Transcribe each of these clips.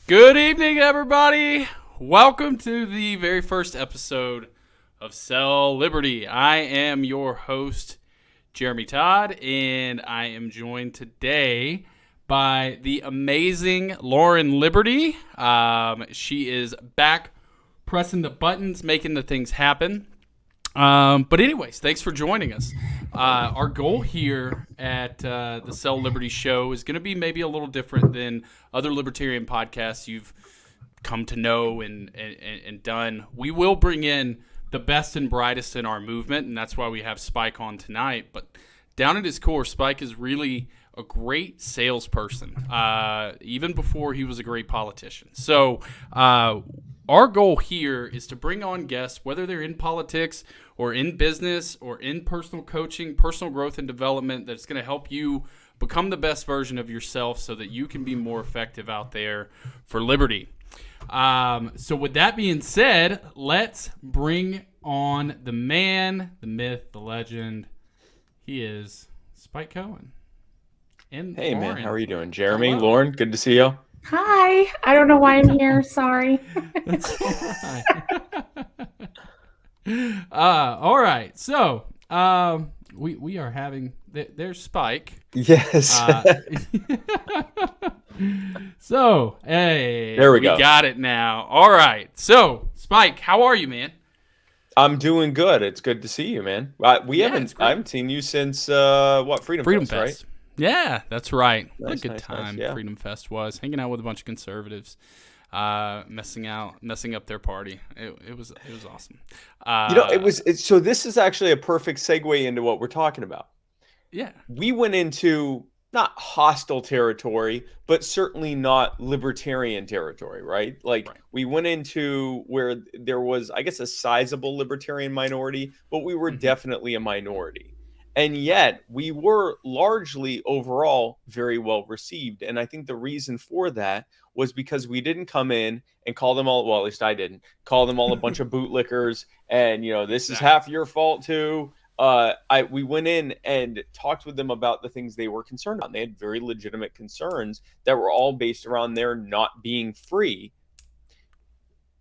Good evening, everybody. Welcome to the very first episode of Sell Liberty. I am your host, Jeremy Todd, and I am joined today by the amazing Lauren Liberty. She is back pressing the buttons, making the things happen. But anyways, thanks for joining us. Our goal here at the Sell Liberty show is going to be maybe a little different than other libertarian podcasts you've come to know and done. We will bring in the best and brightest in our movement, and that's why we have Spike on tonight. But down at his core, Spike is really a great salesperson, even before he was a great politician. So our goal here is to bring on guests, whether they're in politics or in business or in personal coaching, personal growth and development, that's going to help you become the best version of yourself so that you can be more effective out there for liberty. So with that being said, let's bring on the man, the myth, the legend. He is Spike Cohen. And hey, Lauren. man, how are you doing? Jeremy, Hello. Lauren, good to see you. Hi. I don't know why I'm here. Sorry. That's all right. So we are having there's Spike. Yes. So hey, there we go. Got it now. All right. So Spike, how are you, man? I'm doing good. It's good to see you, man. I haven't seen you since Freedom Fest, right? Yeah, that's right. What a Nice, good nice, nice. time Yeah. Freedom Fest was. Hanging out with a bunch of conservatives, messing up their party. It was awesome. Uh, So this is actually a perfect segue into what we're talking about. yeah, We went into not hostile territory, but certainly not libertarian territory, right? Like right. we went into where there was, I guess, a sizable libertarian minority, but we were Hmm. definitely a minority. And Right. yet we were largely overall very well received. And I think the reason for that was because we didn't come in and call them all, well, at least I didn't call them all a bunch of bootlickers and, this is Exactly. half your fault too. We went in and talked with them about the things they were concerned about. And they had very legitimate concerns that were all based around their not being free.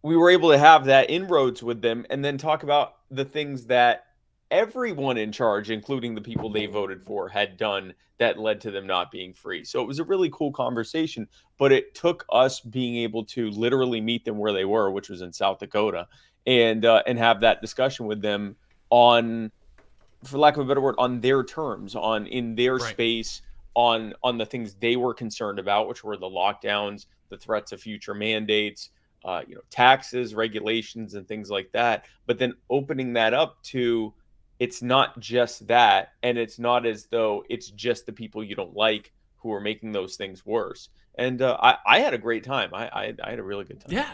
We were able to have that inroads with them and then talk about the things that everyone in charge, including the people they voted for, had done that led to them not being free. So it was a really cool conversation, but it took us being able to literally meet them where they were, which was in South Dakota, and have that discussion with them on, for lack of a better word, on their terms, on in their Right. space, on the things they were concerned about, which were the lockdowns, the threats of future mandates, taxes, regulations, and things like that. But then opening that up to, it's not just that, and it's not as though it's just the people you don't like who are making those things worse. And I had a great time. I had a really good time. Yeah.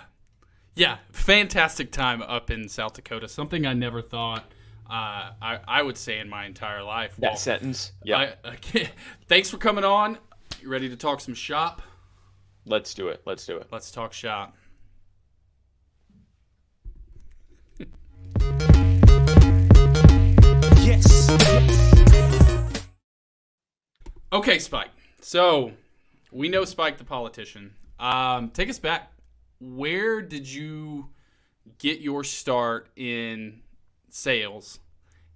Yeah, fantastic time up in South Dakota. Something I never thought I would say in my entire life. That Well, sentence, yeah. thanks for coming on. You ready to talk some shop? Let's do it. Let's do it. Let's talk shop. Yes. Okay, Spike. So we know Spike the politician. Take us back. Where did you get your start in sales?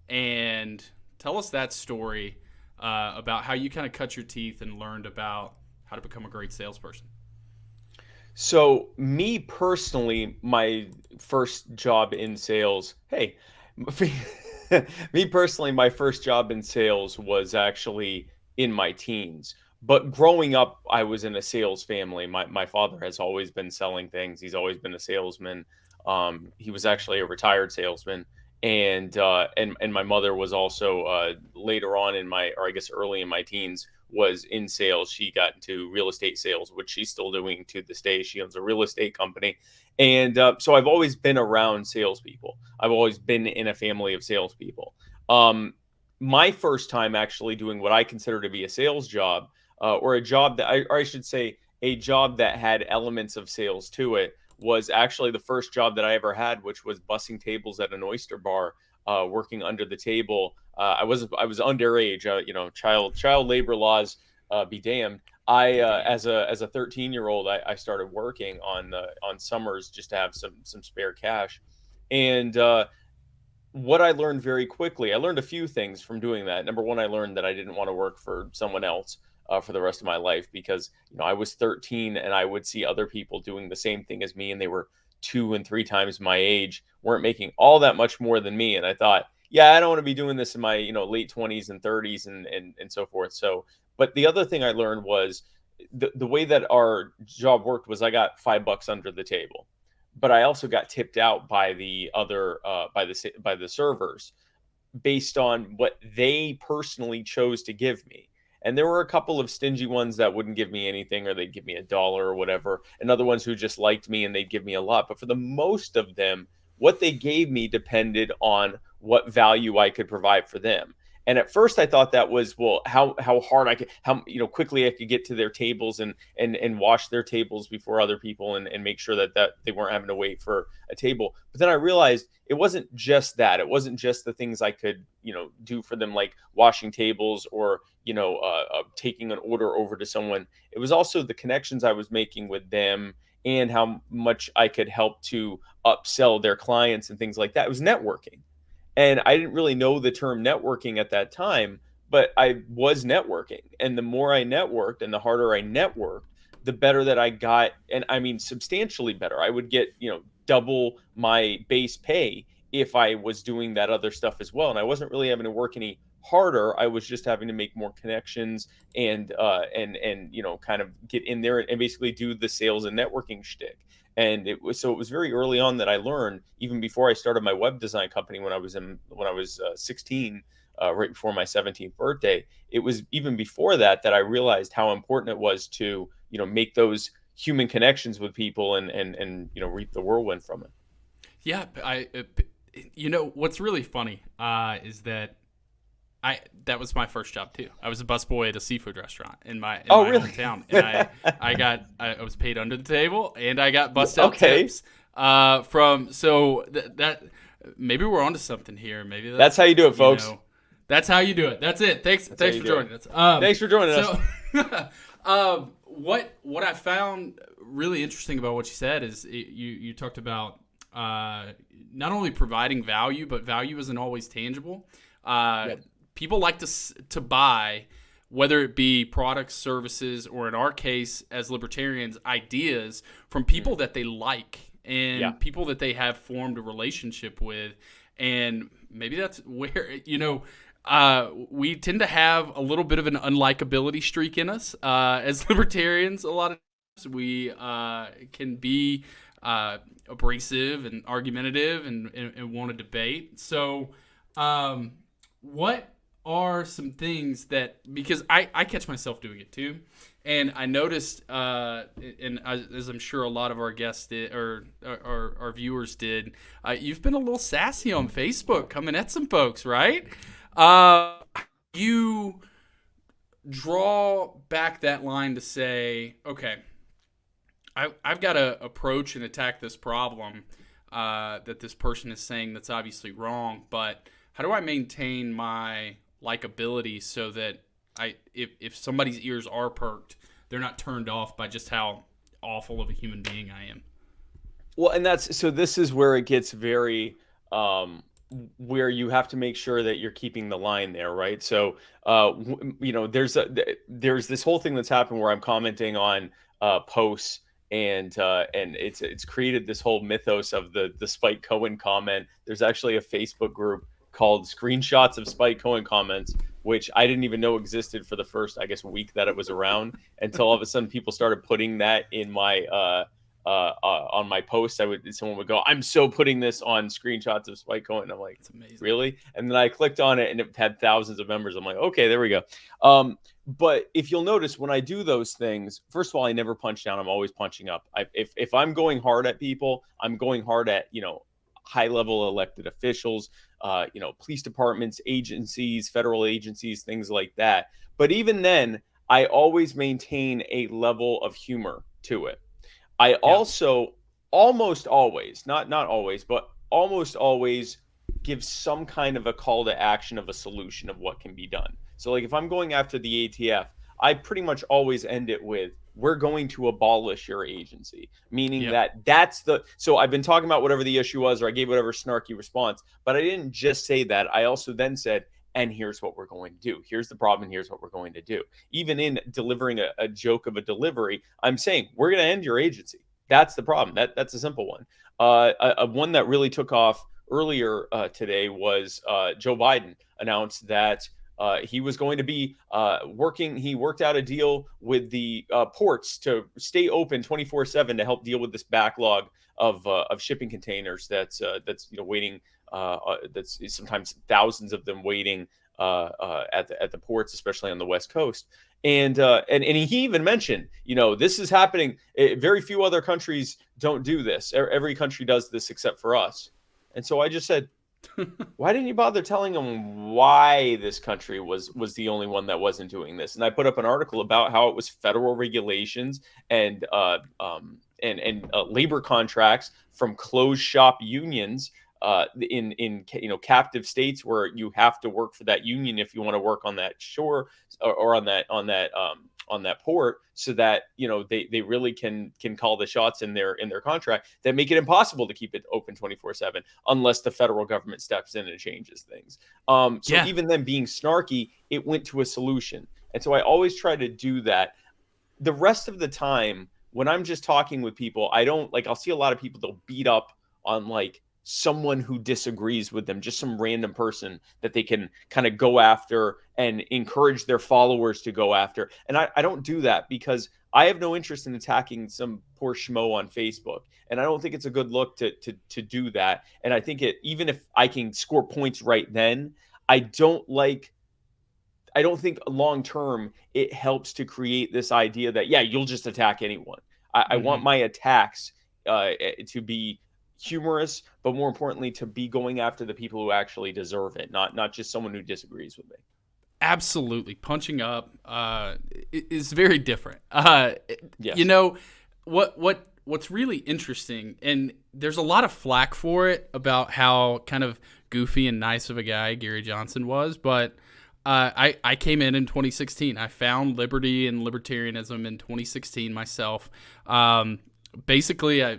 And tell us that story about how you kind of cut your teeth and learned about how to become a great salesperson. So, me personally, my first job in sales, hey, me personally, my first job in sales was actually in my teens. But growing up, I was in a sales family. My father has always been selling things. He's always been a salesman. He was actually a retired salesman, and my mother was also later on in my, or I guess early in my teens, was in sales. She got into real estate sales, which she's still doing to this day. She owns a real estate company. And so I've always been around salespeople. I've always been in a family of salespeople. Um, my first time actually doing what I consider to be a sales job, or a job that or I should say, a job that had elements of sales to it, was actually the first job that I ever had, which was bussing tables at an oyster bar, working under the table. I was underage. Child labor laws be damned. I as a 13-year-old, I started working on summers just to have some spare cash, and what I learned very quickly, I learned a few things from doing that. Number one, I learned that I didn't want to work for someone else for the rest of my life, because I was 13 and I would see other people doing the same thing as me, and they were 2 and 3 times my age, weren't making all that much more than me, and I thought, yeah, I don't want to be doing this in my late 20s and 30s and so forth. So, but the other thing I learned was the way that our job worked was I got $5 under the table, but I also got tipped out by the other by the servers based on what they personally chose to give me. And there were a couple of stingy ones that wouldn't give me anything, or they'd give me $1 or whatever, and other ones who just liked me and they'd give me a lot. But for the most of them, what they gave me depended on what value I could provide for them. And at first I thought that was, well, how hard I could, how quickly I could get to their tables and wash their tables before other people, and make sure that they weren't having to wait for a table. But then I realized it wasn't just that. It wasn't just the things I could do for them, like washing tables, or taking an order over to someone. It was also the connections I was making with them, and how much I could help to upsell their clients and things like that. It was networking. And I didn't really know the term networking at that time, but I was networking. And the more I networked and the harder I networked, the better that I got. And I mean, substantially better. I would get, double my base pay if I was doing that other stuff as well. And I wasn't really having to work any harder. I was just having to make more connections and kind of get in there and basically do the sales and networking shtick. And it was very early on that I learned, even before I started my web design company when I was 16, right before my 17th birthday. It was even before that I realized how important it was to make those human connections with people and reap the whirlwind from it. Yeah, what's really funny is that that was my first job too. I was a busboy at a seafood restaurant in my Oh, really? hometown, and I was paid under the table, and I got bust out Okay. tips from that maybe we're onto something here. Maybe That's how you do it, folks. That's how you do it. That's it. Thanks for joining us. Thanks for joining us. What I found really interesting about what you said is you talked about not only providing value, but value isn't always tangible. Yep. People like to buy, whether it be products, services, or in our case as libertarians, ideas from people that they like and people that they have formed a relationship with. And maybe that's where, we tend to have a little bit of an unlikability streak in us as libertarians. A lot of times we can be abrasive and argumentative and want to debate. So what are some things that, because I catch myself doing it too, and I noticed, and as I'm sure a lot of our guests did, or our viewers did, you've been a little sassy on Facebook, coming at some folks, right? You draw back that line to say, okay, I've got to approach and attack this problem that this person is saying that's obviously wrong, but how do I maintain my likability so that if somebody's ears are perked, they're not turned off by just how awful of a human being I am? Well, and this is where it gets very where you have to make sure that you're keeping the line there, right? So there's this whole thing that's happened where I'm commenting on posts, and it's created this whole mythos of the Spike Cohen comment. There's actually a Facebook group called Screenshots of Spike Cohen Comments, which I didn't even know existed for the first, I guess, week that it was around, until all of a sudden people started putting that in my on my post. Someone would go, "I'm so putting this on Screenshots of Spike Cohen." And I'm like, It's amazing. really? And then I clicked on it and it had thousands of members. I'm like, okay, there we go. But if you'll notice, when I do those things, first of all, I never punch down. I'm always punching up. If I'm going hard at people, I'm going hard at high level elected officials, police departments, agencies, federal agencies, things like that. But even then, I always maintain a level of humor to it. I also almost always, not always, but almost always give some kind of a call to action of a solution of what can be done. So like if I'm going after the ATF, I pretty much always end it with, we're going to abolish your agency, meaning so I've been talking about whatever the issue was, or I gave whatever snarky response, but I didn't just say that. I also then said, and here's what we're going to do. Here's the problem. And here's what we're going to do. Even in delivering a joke of a delivery, I'm saying we're going to end your agency. That's the problem. That's a simple one. One that really took off earlier today was Joe Biden announced that he was going to be working. He worked out a deal with the ports to stay open 24/7 to help deal with this backlog of shipping containers that's waiting. That's sometimes thousands of them waiting at the ports, especially on the West Coast. And he even mentioned, this is happening. Very few other countries don't do this. Every country does this except for us. And so I just said, why didn't you bother telling them why this country was the only one that wasn't doing this? And I put up an article about how it was federal regulations and labor contracts from closed shop unions in captive states where you have to work for that union if you want to work on that shore or on that port, so that they really can call the shots in their contract that make it impossible to keep it open 24/7 unless the federal government steps in and changes things. Even then, being snarky, it went to a solution. And so I always try to do that. The rest of the time when I'm just talking with people, I don't I'll see a lot of people, they'll beat up on someone who disagrees with them, just some random person that they can kind of go after and encourage their followers to go after. And I don't do that because I have no interest in attacking some poor schmo on Facebook. And I don't think it's a good look to do that. And I think even if I can score points right then, I don't think long term it helps to create this idea that, yeah, you'll just attack anyone. I want my attacks to be humorous, but more importantly, to be going after the people who actually deserve it, not just someone who disagrees with me. Absolutely. Punching up is very different. Yes. You know, what's really interesting, and there's a lot of flack for it about how kind of goofy and nice of a guy Gary Johnson was, but I came in 2016. I found liberty and libertarianism in 2016 myself. Basically, I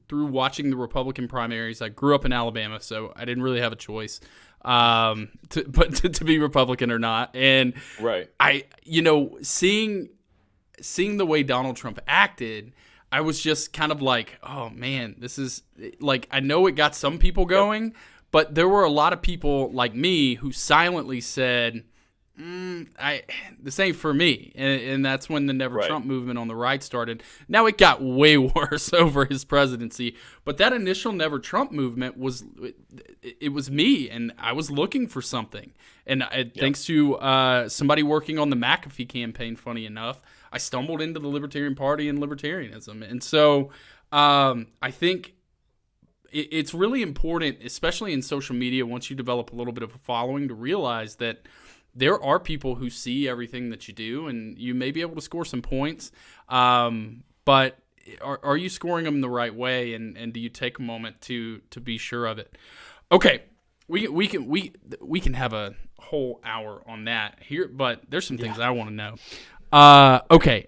through watching the Republican primaries, I grew up in Alabama, so I didn't really have a choice to be Republican or not. And Right. seeing the way Donald Trump acted, I was just kind of like, oh man, this is like, I know it got some people going. Yep. But there were a lot of people like me who silently said, this ain't for me. And that's when the Never Trump movement on the right started. Now it got way worse over his presidency. But that initial Never Trump movement was me, and I was looking for something. And thanks to somebody working on the McAfee campaign, funny enough, I stumbled into the Libertarian Party and libertarianism. And so I think it's really important, especially in social media, once you develop a little bit of a following, to realize that there are people who see everything that you do, and you may be able to score some points. But are you scoring them the right way, and do you take a moment to be sure of it? Okay, we can have a whole hour on that here, but there's some things I want to know. Okay,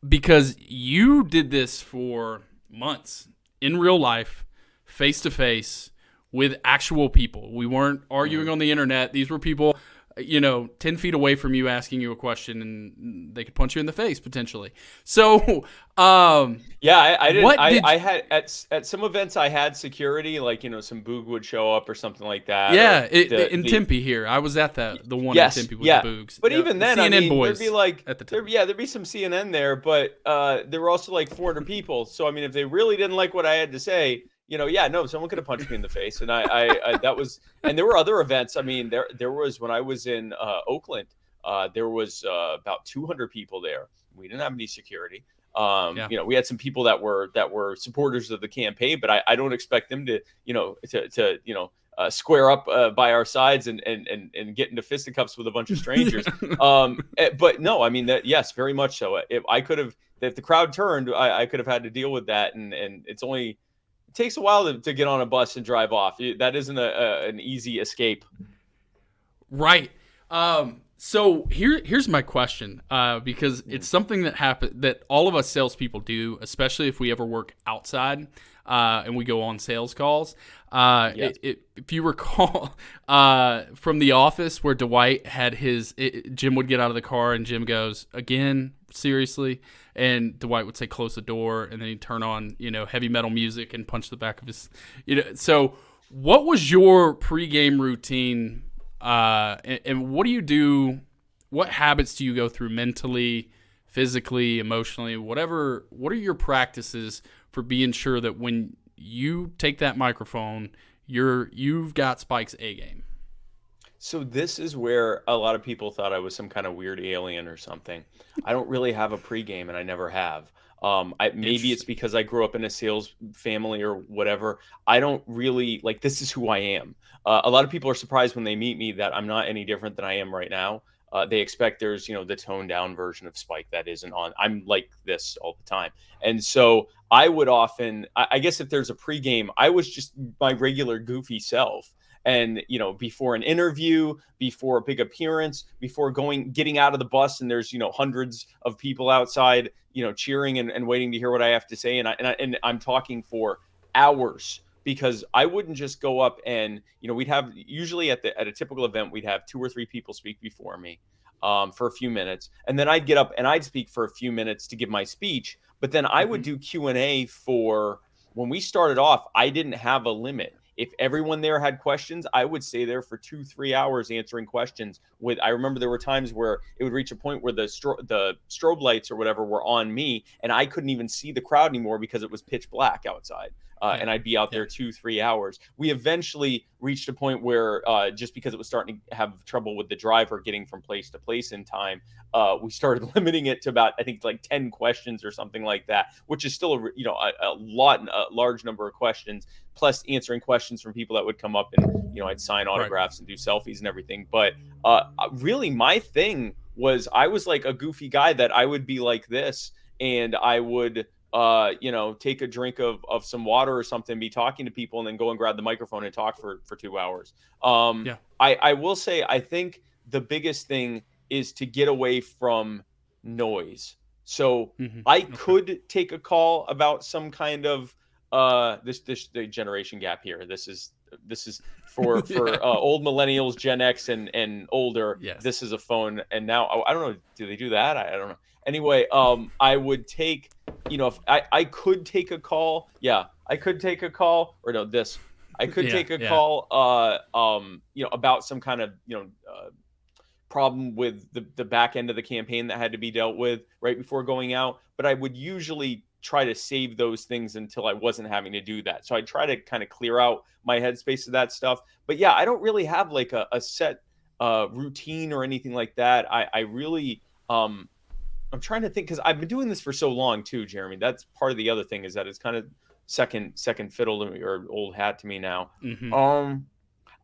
because you did this for months in real life, face to face with actual people. We weren't arguing on the internet. These were people, 10 feet away from you asking you a question, and they could punch you in the face potentially. So, I did. I had at some events I had security, like some boog would show up or something like that. Yeah, in Tempe here, I was at the one in Tempe with the boogs. But even then, CNN boys there'd be like at the time. there'd be some CNN there, but there were also like 400 people. So I mean, if they really didn't like what I had to say, someone could have punched me in the face. And I that was, and there were other events. I mean, there was, when I was in Oakland, there was about 200 people there. We didn't have any security. We had some people that were supporters of the campaign, but I don't expect them to square up by our sides and get into fisticuffs with a bunch of strangers. But no, I mean that, yes, very much so. If the crowd turned, I could have had to deal with that, and it takes a while to get on a bus and drive off. That isn't an easy escape. Right. So here's my question, because it's something that all of us salespeople do, especially if we ever work outside and we go on sales calls. If you recall from The Office, where Dwight had Jim would get out of the car and Jim goes, "Again, seriously?" And Dwight would say, "Close the door," and then he'd turn on heavy metal music and punch the back of his. So what was your pregame routine? And what do you do? What habits do you go through mentally, physically, emotionally, whatever? What are your practices for being sure that when you take that microphone, you've got Spike's A game? So this is where a lot of people thought I was some kind of weird alien or something. I don't really have a pregame, and I never have. Maybe it's because I grew up in a sales family or whatever. I don't really this is who I am. A lot of people are surprised when they meet me that I'm not any different than I am right now. They expect there's, the toned down version of Spike that isn't on. I'm like this all the time. And so I would often, I guess if there's a pregame, I was just my regular goofy self. And, before an interview, before a big appearance, before getting out of the bus and there's, hundreds of people outside, cheering and waiting to hear what I have to say. And I'm talking for hours, because I wouldn't just go up and, we'd have usually at a typical event, we'd have 2 or 3 people speak before me for a few minutes. And then I'd get up and I'd speak for a few minutes to give my speech. But then I would do Q&A when we started off, I didn't have a limit. if everyone there had questions, I would stay there for 2-3 hours answering questions. I remember there were times where it would reach a point where the strobe lights or whatever were on me, and I couldn't even see the crowd anymore because it was pitch black outside. And I'd be out there 2-3 hours. We eventually reached a point where just because it was starting to have trouble with the driver getting from place to place in time, we started limiting it to about, I think, like 10 questions or something like that, which is still a large number of questions, plus answering questions from people that would come up and I'd sign autographs and do selfies and everything. But really, my thing was I was like a goofy guy that I would be like this, and I would take a drink of some water or something, be talking to people, and then go and grab the microphone and talk for 2 hours. I will say, I think the biggest thing is to get away from noise. So I could take a call about some kind of the generation gap here. This is for old millennials, Gen X and older. Yes. This is a phone. And now I don't know, do they do that? I don't know. Anyway, I would take, if I could take a call. Yeah, I could take a call, or no, this. I could take a call, about some kind of, problem with the back end of the campaign that had to be dealt with right before going out. But I would usually try to save those things until I wasn't having to do that. So I try to kind of clear out my headspace of that stuff. But yeah, I don't really have like a set routine or anything like that. I really, I'm trying to think, because I've been doing this for so long too, Jeremy. That's part of the other thing, is that it's kind of second fiddle to me, or old hat to me now.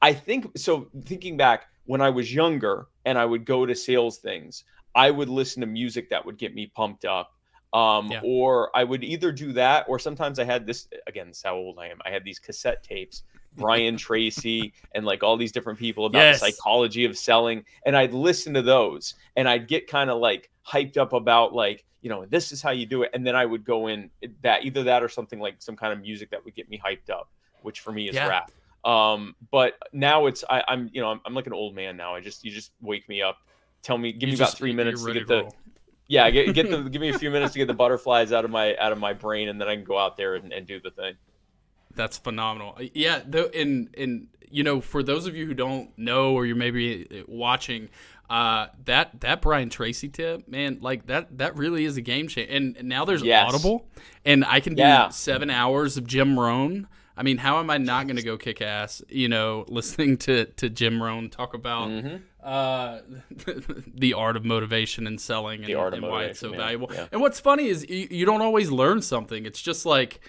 I think so. Thinking back, when I was younger and I would go to sales things, I would listen to music that would get me pumped up. Or I would either do that, or sometimes I had this, again, this is how old I am. I had these cassette tapes, Brian Tracy and like all these different people about the psychology of selling. And I'd listen to those, and I'd get kind of like hyped up about like, this is how you do it. And then I would go in either that or something like some kind of music that would get me hyped up, which for me is rap. But now I'm like an old man now. You just wake me up, give me about 3 minutes to get give me a few minutes to get the butterflies out of my brain, and then I can go out there and do the thing. That's phenomenal. Yeah. And for those of you who don't know, or you're maybe watching, that Brian Tracy tip, man, like that really is a game changer. And now there's Audible, and I can do 7 hours of Jim Rohn. I mean, how am I not going to go kick ass, listening to Jim Rohn talk about the art of motivation and selling, and why it's so valuable. Yeah. And what's funny is you don't always learn something. It's just like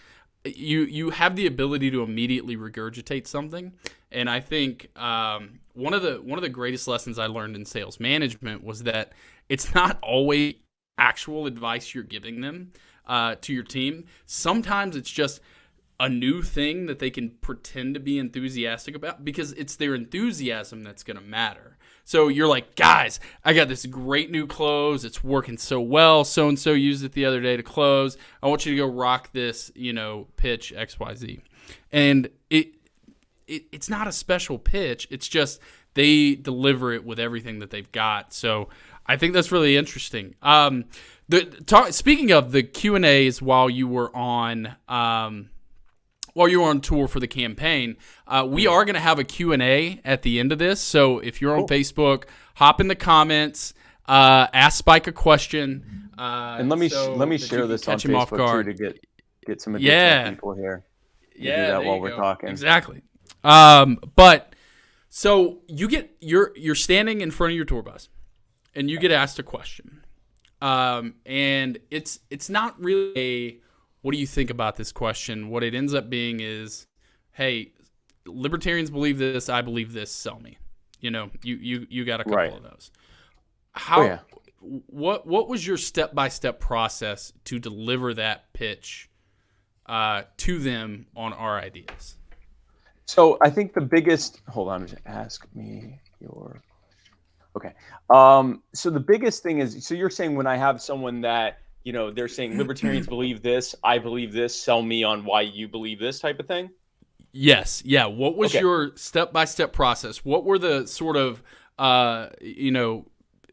you have the ability to immediately regurgitate something. And I think one of the greatest lessons I learned in sales management was that it's not always actual advice you're giving them to your team. Sometimes it's just a new thing that they can pretend to be enthusiastic about, because it's their enthusiasm that's going to matter. So you're like, guys, I got this great new close. It's working so well. So-and-so used it the other day to close. I want you to go rock this, pitch XYZ. And it's not a special pitch. It's just they deliver it with everything that they've got. So I think that's really interesting. Speaking of the Q&As while you were on tour for the campaign, we are going to have a Q&A at the end of this. So if you're on Facebook, hop in the comments, ask Spike a question. And let me share this on Facebook too, to get some additional people here. Do that while we're talking. Exactly. But so you're standing in front of your tour bus, and you get asked a question. And it's not really a, what do you think about this question? What it ends up being is, hey, libertarians believe this, I believe this, sell me. You got a couple of those. What was your step-by-step process to deliver that pitch to them on our ideas? So I think the biggest, hold on, just ask me your, okay. So the biggest thing is, so you're saying when I have someone that, they're saying libertarians believe this, I believe this, sell me on why you believe this type of thing? Yes. Yeah. What was your step-by-step process? What were the sort of, not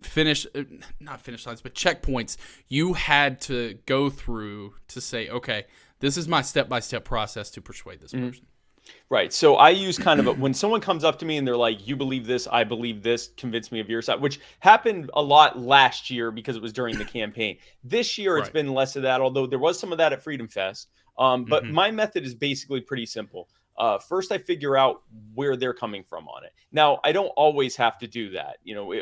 finish lines, but checkpoints you had to go through to say, okay, this is my step-by-step process to persuade this person? Right. So I use kind of when someone comes up to me and they're like, "You believe this, I believe this, convince me of your side," which happened a lot last year because it was during the campaign. This year, it's Right. been less of that, although there was some of that at Freedom Fest. But Mm-hmm. my method is basically pretty simple. First, I figure out where they're coming from on it. Now, I don't always have to do that.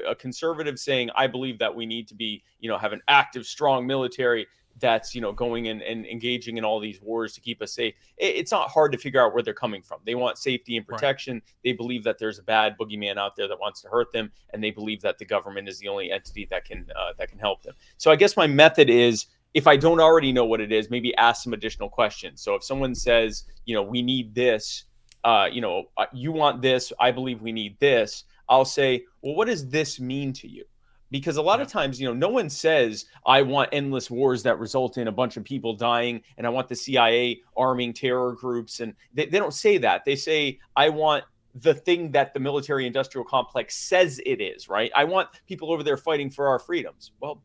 A conservative saying, "I believe that we need to be, have an active, strong military." That's going and engaging in all these wars to keep us safe. It's not hard to figure out where they're coming from. They want safety and Right. protection. They believe that there's a bad boogeyman out there that wants to hurt them, and they believe that the government is the only entity that can help them. So I guess my method is, if I don't already know what it is, maybe ask some additional questions. So if someone says, we need this, you want this, I believe we need this, I'll say, well, what does this mean to you? Because a lot Yeah. of times, no one says, I want endless wars that result in a bunch of people dying, and I want the CIA arming terror groups. And they don't say that. They say, I want the thing that the military industrial complex says it is, right? I want people over there fighting for our freedoms. Well,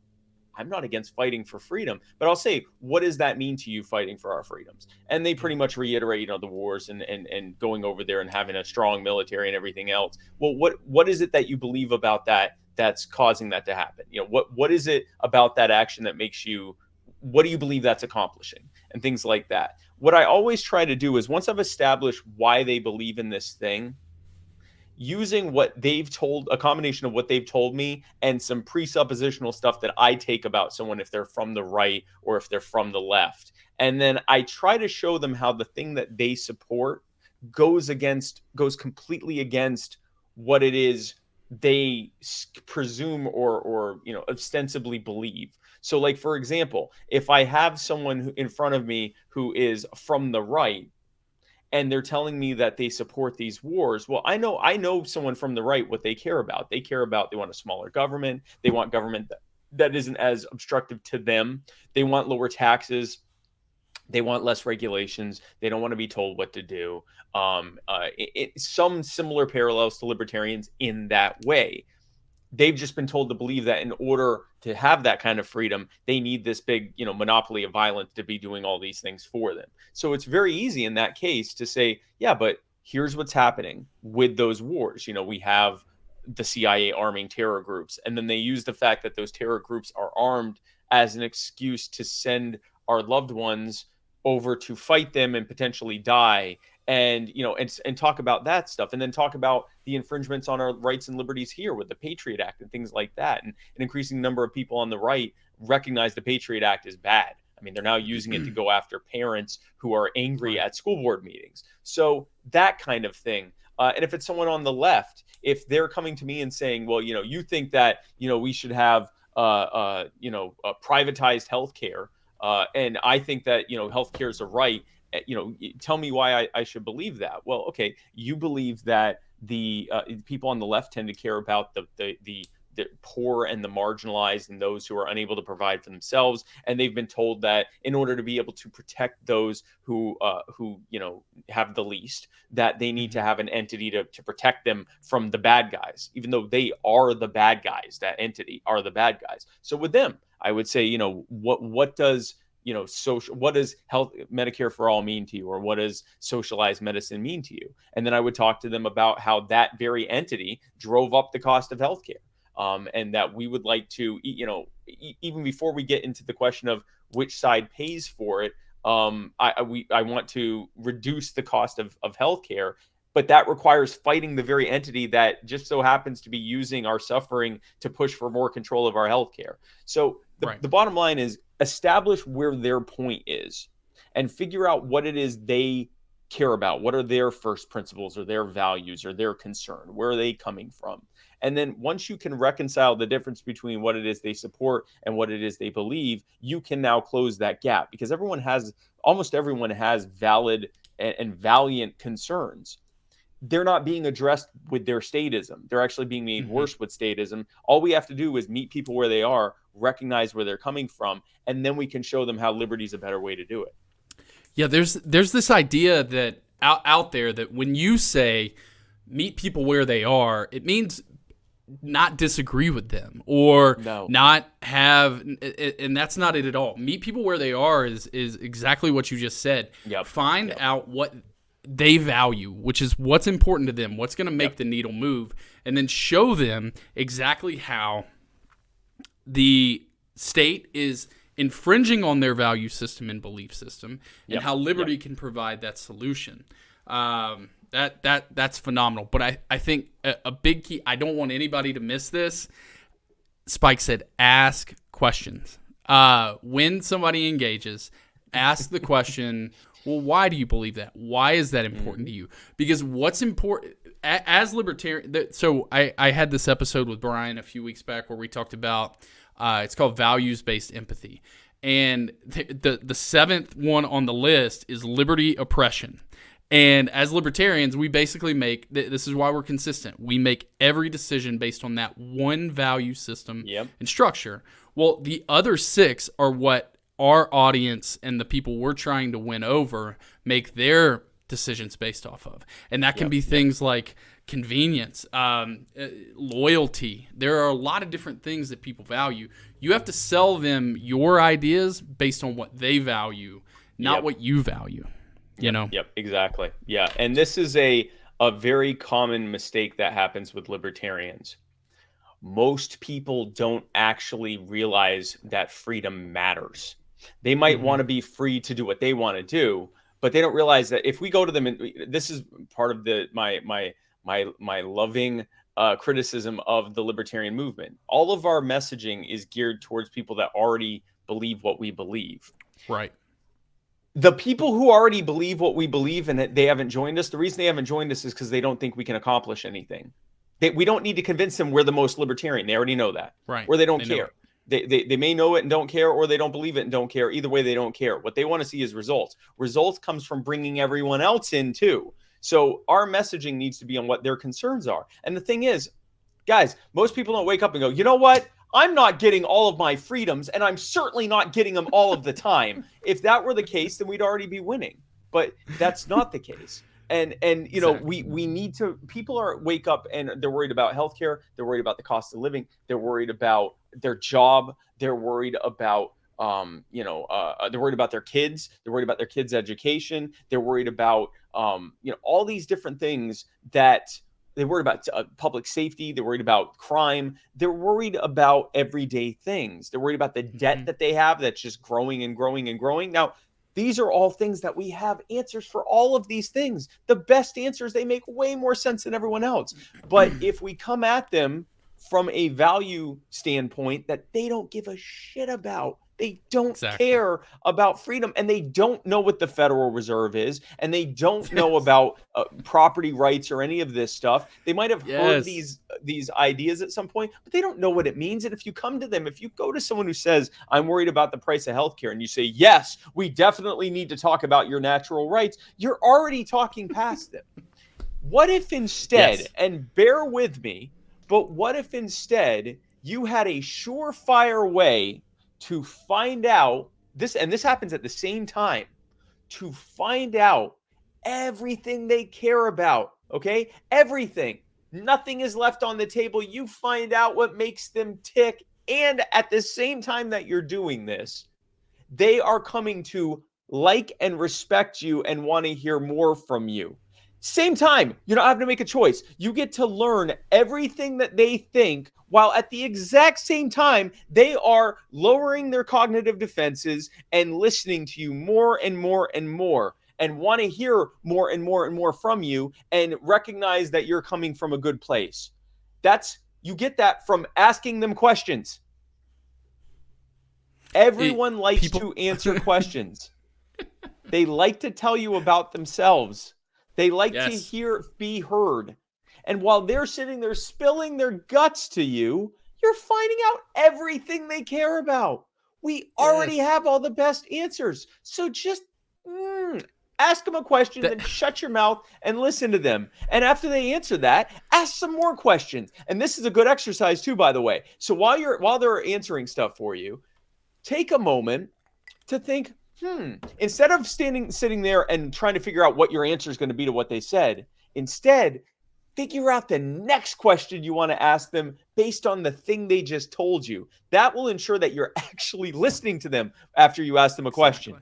I'm not against fighting for freedom, but I'll say, what does that mean to you, fighting for our freedoms? And they pretty much reiterate, the wars and going over there and having a strong military and everything else. Well, what is it that you believe about that that's causing that to happen? What is it about that action that makes you? What do you believe that's accomplishing? And things like that. What I always try to do is, once I've established why they believe in this thing, using what they've told, a combination of what they've told me and some presuppositional stuff that I take about someone, if they're from the right or if they're from the left. And then I try to show them how the thing that they support goes completely against what it is they presume or ostensibly believe. So, like, for example, if I have someone in front of me who is from the right, and they're telling me that they support these wars, well, I know someone from the right, what they care about. They want a smaller government. They want government that isn't as obstructive to them. They want lower taxes. They want less regulations. They don't want to be told what to do. Some similar parallels to libertarians in that way. They've just been told to believe that in order to have that kind of freedom, they need this big, monopoly of violence to be doing all these things for them. So it's very easy in that case to say, yeah, but here's what's happening with those wars. We have the CIA arming terror groups, and then they use the fact that those terror groups are armed as an excuse to send our loved ones over to fight them and potentially die, and and talk about that stuff, and then talk about the infringements on our rights and liberties here with the Patriot Act and things like that. And an increasing number of people on the right recognize the Patriot Act is bad. I mean, they're now using it to go after parents who are angry Right. at school board meetings. So that kind of thing. And if it's someone on the left, if they're coming to me and saying, well, you think that, we should have, privatized healthcare, and I think that, healthcare is a right. Tell me why I should believe that. Well, okay, you believe that the people on the left tend to care about the poor and the marginalized and those who are unable to provide for themselves, and they've been told that in order to be able to protect those who have the least, that they need to have an entity to protect them from the bad guys, even though they are the bad guys. That entity are the bad guys. So with them, I would say, what does what does health Medicare for all mean to you, or what does socialized medicine mean to you? And then I would talk to them about how that very entity drove up the cost of healthcare, and that we would like to, even before we get into the question of which side pays for it, I want to reduce the cost of healthcare. But that requires fighting the very entity that just so happens to be using our suffering to push for more control of our healthcare. So Right. the bottom line is, establish where their point is and figure out what it is they care about. What are their first principles or their values or their concern? Where are they coming from? And then once you can reconcile the difference between what it is they support and what it is they believe, you can now close that gap, because almost everyone has valid and valiant concerns. They're not being addressed with their statism. They're actually being made Mm-hmm. worse with statism. All we have to do is meet people where they are, recognize where they're coming from, and then we can show them how liberty is a better way to do it. Yeah, there's this idea that out there that when you say meet people where they are, it means not disagree with them or No. not have, and that's not it at all. Meet people where they are is exactly what you just said. Yep. Find Yep. out what they value, which is what's important to them, what's going to make the needle move, and then show them exactly how the state is infringing on their value system and belief system, and how liberty can provide that solution. That's phenomenal. But I think a big key, I don't want anybody to miss this. Spike said, ask questions. When somebody engages, ask the question, well, why do you believe that? Why is that important to you? Because what's important as libertarian, so I had this episode with Brian a few weeks back where we talked about, it's called values-based empathy. And the seventh one on the list is liberty oppression. And as libertarians, we basically make, this is why we're consistent, we make every decision based on that one value system and structure. Well, the other 6 are what our audience and the people we're trying to win over make their decisions based off of. And that can be things like convenience, loyalty. There are a lot of different things that people value. You have to sell them your ideas based on what they value, not what you value. You know? Yep, exactly. Yeah. And this is a very common mistake that happens with libertarians. Most people don't actually realize that freedom matters. They might want to be free to do what they want to do, but they don't realize that if we go to them, and this is part of my loving criticism of the libertarian movement. All of our messaging is geared towards people that already believe what we believe. Right. The people who already believe what we believe and that they haven't joined us, the reason they haven't joined us is because they don't think we can accomplish anything. We don't need to convince them we're the most libertarian. They already know that. Right. Or they don't care. They may know it and don't care, or they don't believe it and don't care. Either way, they don't care. What they want to see is results. Results comes from bringing everyone else in too. So our messaging needs to be on what their concerns are. And the thing is, guys, most people don't wake up and go, you know what? I'm not getting all of my freedoms, and I'm certainly not getting them all of the time. If that were the case, then we'd already be winning. But that's not the case. And you know, we need to, people wake up and they're worried about healthcare, they're worried about the cost of living, they're worried about their job, they're worried about they're worried about their kids, they're worried about their kids' education, they're worried about all these different things that they're worried about public safety. They're worried about crime. They're worried about everyday things. They're worried about the debt that they have that's just growing and growing and growing. Now, these are all things that we have answers for all of these things. The best answers, they make way more sense than everyone else. But if we come at them from a value standpoint that they don't give a shit about, they don't care about freedom, and they don't know what the Federal Reserve is, and they don't know about property rights or any of this stuff. They might have heard these ideas at some point, but they don't know what it means. And if you come to them, if you go to someone who says, I'm worried about the price of healthcare, and you say, yes, we definitely need to talk about your natural rights, you're already talking past them. What if instead, and bear with me, but what if instead you had a surefire way to find out this, and this happens at the same time, to find out everything they care about, okay? Everything. Nothing is left on the table. You find out what makes them tick, and at the same time that you're doing this, they are coming to like and respect you and want to hear more from you. Same time, you're not having to make a choice. You get to learn everything that they think, while at the exact same time, they are lowering their cognitive defenses and listening to you more and more and more, and want to hear more and more and more from you, and recognize that you're coming from a good place. You get that from asking them questions. Everyone likes to answer questions. They like to tell you about themselves. They like to be heard. And while they're sitting there spilling their guts to you, you're finding out everything they care about. We already have all the best answers. So just ask them a question, then shut your mouth and listen to them. And after they answer that, ask some more questions. And this is a good exercise too, by the way. So while they're answering stuff for you, take a moment to think, instead of sitting there and trying to figure out what your answer is going to be to what they said, instead, figure out the next question you want to ask them based on the thing they just told you. That will ensure that you're actually listening to them after you ask them a question.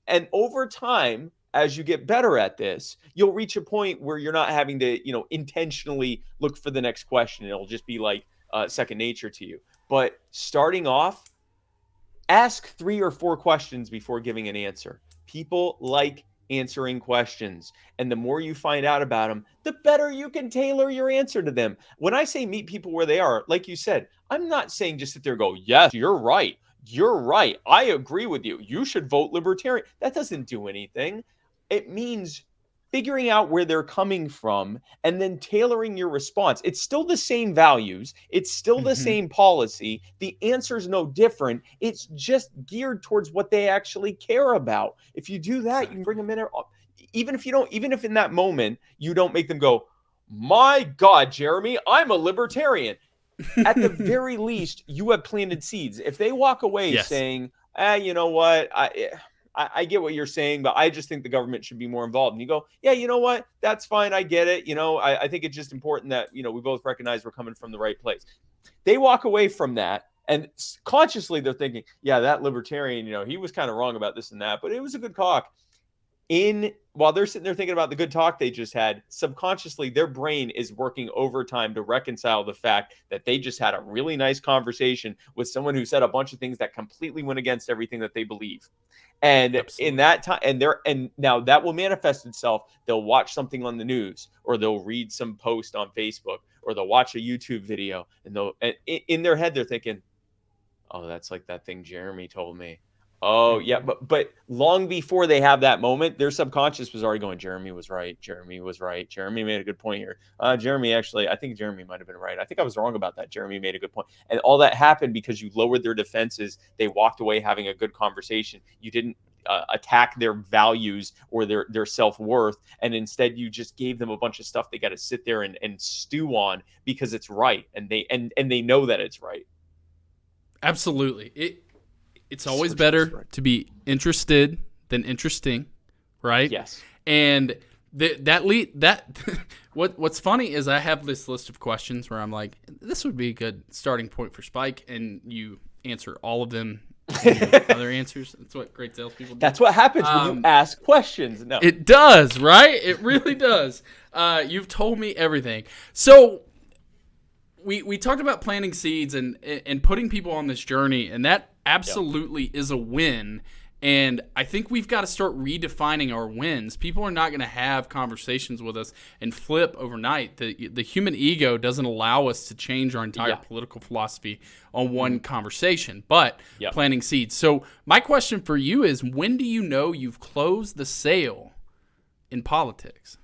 And over time, as you get better at this, you'll reach a point where you're not having to, intentionally look for the next question. It'll just be like second nature to you. But starting off, ask 3 or 4 questions before giving an answer. People like answering questions. And the more you find out about them, the better you can tailor your answer to them. When I say meet people where they are, like you said, I'm not saying just sit there and go, yes, you're right. You're right. I agree with you. You should vote libertarian. That doesn't do anything. It means figuring out where they're coming from and then tailoring your response. It's still the same values. It's still the same policy. The answer's no different. It's just geared towards what they actually care about. If you do that, you can bring them in. Even if in that moment you don't make them go, my God, Jeremy, I'm a libertarian. At the very least, you have planted seeds. If they walk away saying, you know what, I get what you're saying, but I just think the government should be more involved. And you go, yeah, you know what? That's fine. I get it. I think it's just important that, we both recognize we're coming from the right place. They walk away from that and consciously they're thinking, yeah, that libertarian, he was kind of wrong about this and that, but it was a good talk. While they're sitting there thinking about the good talk they just had, subconsciously their brain is working overtime to reconcile the fact that they just had a really nice conversation with someone who said a bunch of things that completely went against everything that they believe. And Absolutely. In that time, and now that will manifest itself. They'll watch something on the news, or they'll read some post on Facebook, or they'll watch a YouTube video, and in their head they're thinking, "Oh, that's like that thing Jeremy told me." Oh, yeah, but long before they have that moment, their subconscious was already going, Jeremy was right. Jeremy was right. Jeremy made a good point here. Jeremy, actually, I think Jeremy might have been right. I think I was wrong about that. Jeremy made a good point. And all that happened because you lowered their defenses. They walked away having a good conversation. You didn't attack their values or their self-worth. And instead, you just gave them a bunch of stuff they got to sit there and stew on because it's right. And they know that it's right. Absolutely. It's always better to be interested than interesting, right? Yes. And what's funny is I have this list of questions where I'm like, this would be a good starting point for Spike, and you answer all of them. Other answers. That's what great salespeople do. That's what happens when you ask questions. No, it does, right? It really does. You've told me everything. So we talked about planting seeds and putting people on this journey, and that absolutely is a win. And I think we've got to start redefining our wins. People are not going to have conversations with us and flip overnight. The human ego doesn't allow us to change our entire political philosophy on one conversation, but planting seeds. So my question for you is, when do you know you've closed the sale in politics?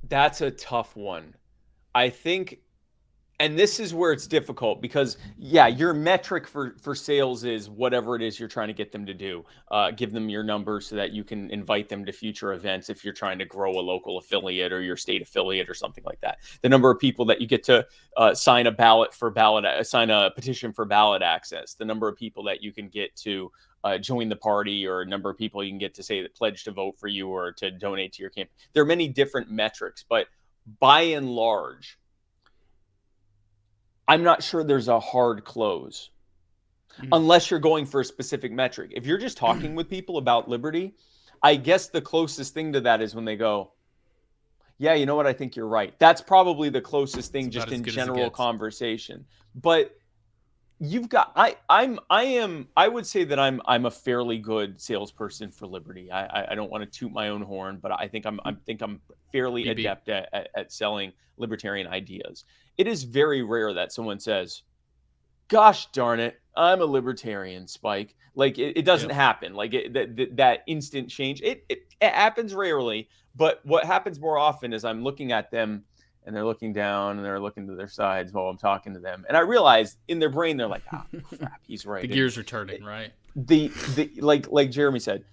That's a tough one. I think, and this is where it's difficult because, your metric for sales is whatever it is you're trying to get them to do. Give them your number so that you can invite them to future events if you're trying to grow a local affiliate or your state affiliate or something like that. The number of people that you get to sign a petition for ballot access. The number of people that you can get to join the party, or a number of people you can get to say that pledge to vote for you or to donate to your campaign. There are many different metrics, but by and large, I'm not sure there's a hard close unless you're going for a specific metric. If you're just talking with people about liberty, I guess the closest thing to that is when they go, yeah, you know what? I think you're right. That's probably the closest thing just in general conversation. But you've got, I would say that I'm a fairly good salesperson for liberty. I don't want to toot my own horn, but I think I'm fairly adept at selling libertarian ideas. It is very rare that someone says, gosh darn it, I'm a libertarian, Spike. Like it doesn't happen. Like that instant change. It happens rarely, but what happens more often is I'm looking at them and they're looking down and they're looking to their sides while I'm talking to them. And I realize in their brain, they're like, crap, he's right. The gears are turning, right? Like Jeremy said,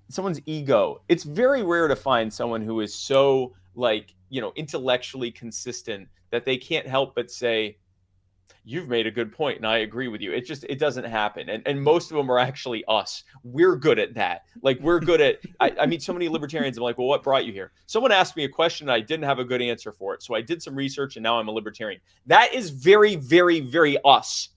someone's ego. It's very rare to find someone who is so intellectually consistent that they can't help but say, you've made a good point and I agree with you. It doesn't happen. And most of them are actually us. We're good at that. Like we're good at, I meet so many libertarians. I'm like, well, what brought you here? Someone asked me a question and I didn't have a good answer for it. So I did some research and now I'm a libertarian. That is very, very, very us.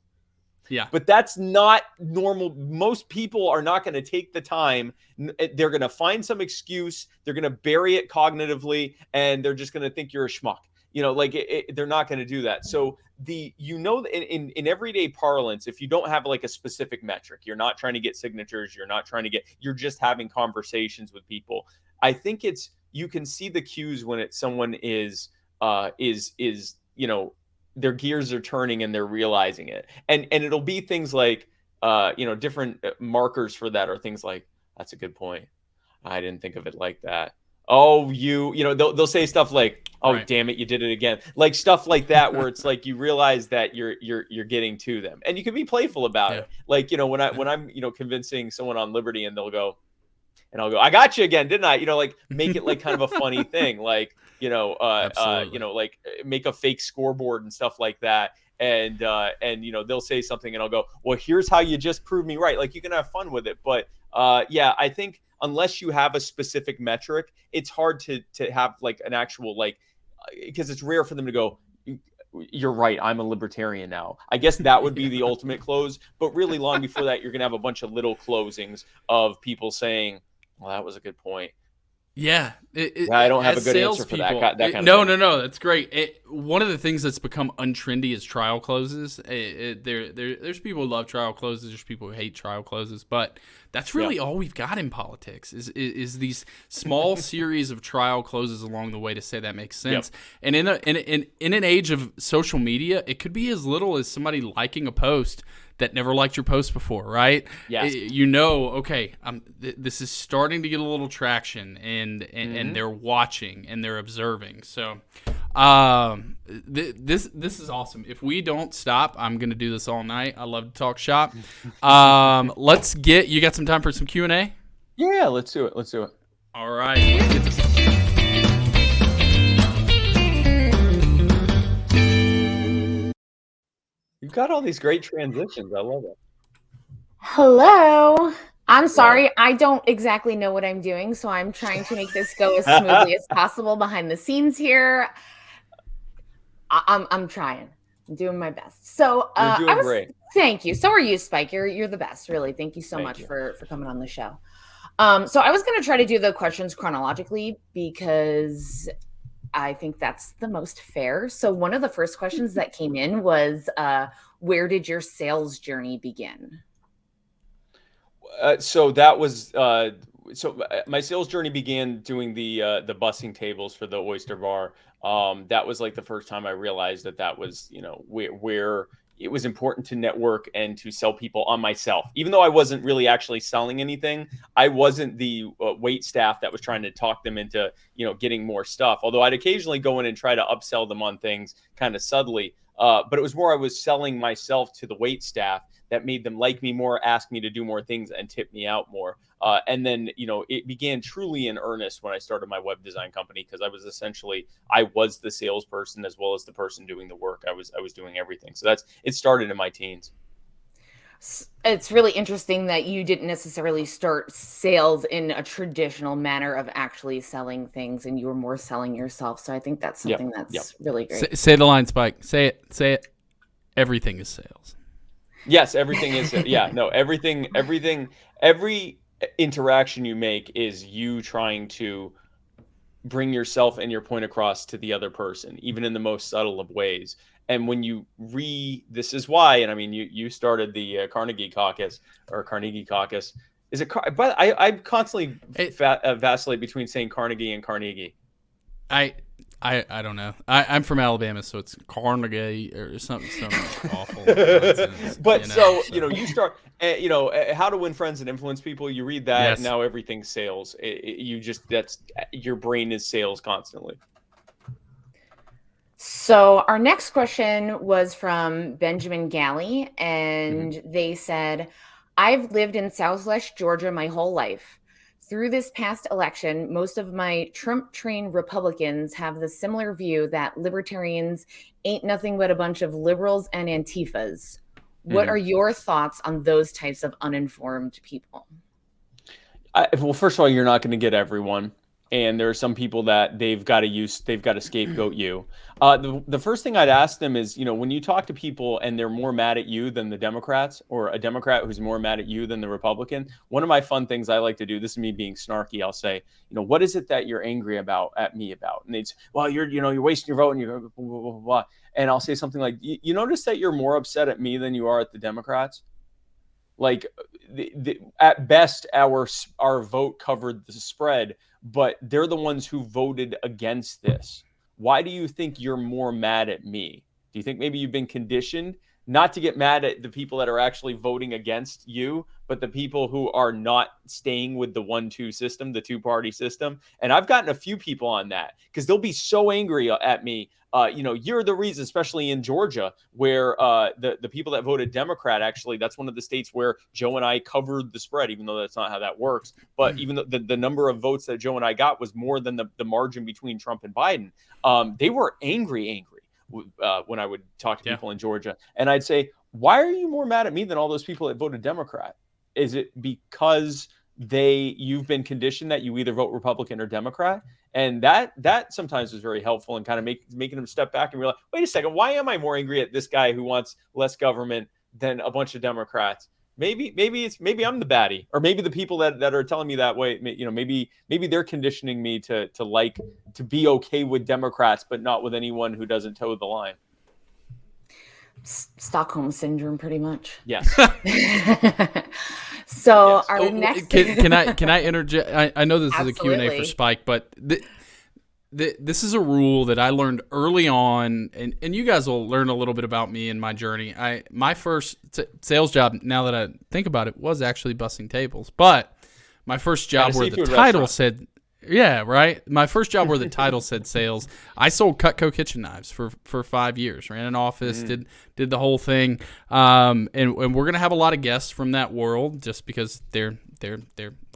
Yeah. But that's not normal. Most people are not going to take the time. They're going to find some excuse. They're going to bury it cognitively, and they're just going to think you're a schmuck. Like they're not going to do that. So in everyday parlance, if you don't have like a specific metric, you're not trying to get signatures, you're just having conversations with people. I think you can see the cues when someone is their gears are turning and they're realizing it. And it'll be things like, different markers for that are things like, that's a good point. I didn't think of it like that. Oh, they'll say stuff like, oh, Right. damn it, you did it again. Like stuff like that, where it's like, you realize that you're getting to them, and you can be playful about it. Like, when I'm, convincing someone on Liberty, and they'll go, and I'll go, I got you again, didn't I? Like make it like kind of a funny thing, like, like make a fake scoreboard and stuff like that. And they'll say something and I'll go, well, here's how you just proved me right. Like, you can have fun with it. But yeah, I think unless you have a specific metric, it's hard to have like an actual, like, because it's rare for them to go, you're right, I'm a libertarian now. I guess that would be the ultimate close. But really, long before that, you're going to have a bunch of little closings of people saying, well, that was a good point. Yeah. I don't have a good answer for that. No, that's great. One of the things that's become untrendy is trial closes. There's people who love trial closes. There's people who hate trial closes. But that's really all we've got in politics is these small series of trial closes along the way to say that makes sense. Yep. And in an age of social media, it could be as little as somebody liking a post that never liked your post before, right? Yes. Okay, this is starting to get a little traction, and they're watching and they're observing. So, this is awesome. If we don't stop, I'm gonna do this all night. I love to talk shop. You got some time for some Q&A? Yeah, let's do it. All right. Let's get this. You've got all these great transitions. I love it. Hello. I'm sorry. I don't exactly know what I'm doing, so I'm trying to make this go as smoothly as possible behind the scenes here. I'm trying. I'm doing my best. So you're doing great. Thank you. So are you, Spike. You're the best, really. Thank you so much for coming on the show. So I was going to try to do the questions chronologically because I think that's the most fair. So one of the first questions that came in was, where did your sales journey begin? So that was my sales journey began doing the bussing tables for the Oyster Bar. That was like the first time I realized that was, where it was important to network and to sell people on myself. Even though I wasn't really actually selling anything, I wasn't the wait staff that was trying to talk them into, getting more stuff. Although I'd occasionally go in and try to upsell them on things kind of subtly. But it was more I was selling myself to the wait staff that made them like me more, ask me to do more things, and tip me out more. And then, it began truly in earnest when I started my web design company, because I was the salesperson as well as the person doing the work. I was doing everything. So it started in my teens. It's really interesting that you didn't necessarily start sales in a traditional manner of actually selling things, and you were more selling yourself. So I think that's something that's really great. Say the line, Spike. Say it. Everything is sales. Yes, everything is. Yeah, no, everything, every interaction you make is you trying to bring yourself and your point across to the other person, even in the most subtle of ways. And when this is why, and I mean, you started the Carnegie Caucus. Is it? But I constantly vacillate between saying Carnegie and Carnegie. I don't know. I'm from Alabama, so it's Carnegie or something awful. Nonsense, but you start, how to win friends and influence people. You read that, and now everything's sales. Your brain is sales constantly. So our next question was from Benjamin Galley, and they said, I've lived in Southwest Georgia my whole life. Through this past election, most of my Trump-trained Republicans have the similar view that libertarians ain't nothing but a bunch of liberals and Antifas. What are your thoughts on those types of uninformed people? Well, first of all, you're not going to get everyone. and there are some people that they've got to scapegoat you. The first thing I'd ask them is, when you talk to people and they're more mad at you than the Democrats, or a Democrat who's more mad at you than the Republican, one of my fun things I like to do, this is me being snarky, I'll say, what is it that you're angry at me about? And they'd say, well, you're wasting your vote and you're blah, blah, blah, blah. And I'll say something like, you notice that you're more upset at me than you are at the Democrats? Like, at best, our vote covered the spread, but they're the ones who voted against this. Why do you think you're more mad at me? Do you think maybe you've been conditioned not to get mad at the people that are actually voting against you, but the people who are not staying with the 1-2 system, the two-party system? And I've gotten a few people on that because they'll be so angry at me. You're the reason, especially in Georgia, where the people that voted Democrat, actually, that's one of the states where Joe and I covered the spread, even though that's not how that works. But even though the number of votes that Joe and I got was more than the margin between Trump and Biden, they were angry when I would talk to people in Georgia. And I'd say, why are you more mad at me than all those people that voted Democrat? Is it because you've been conditioned that you either vote Republican or Democrat? And that sometimes is very helpful in kind of making them step back and realize, wait a second, why am I more angry at this guy who wants less government than a bunch of Democrats? Maybe I'm the baddie, or maybe the people that are telling me that way, maybe they're conditioning me to be okay with Democrats, but not with anyone who doesn't toe the line. Stockholm syndrome, pretty much. Yes. So yes. our next can I interject? I know this Absolutely. is a Q&A for Spike, but this is a rule that I learned early on, and you guys will learn a little bit about me and my journey. My first sales job, now that I think about it, was actually bussing tables. But my first job where the title said, yeah, right. My first job where the title said sales, I sold Cutco kitchen knives for 5 years. Ran an office, did the whole thing, and we're gonna have a lot of guests from that world just because they're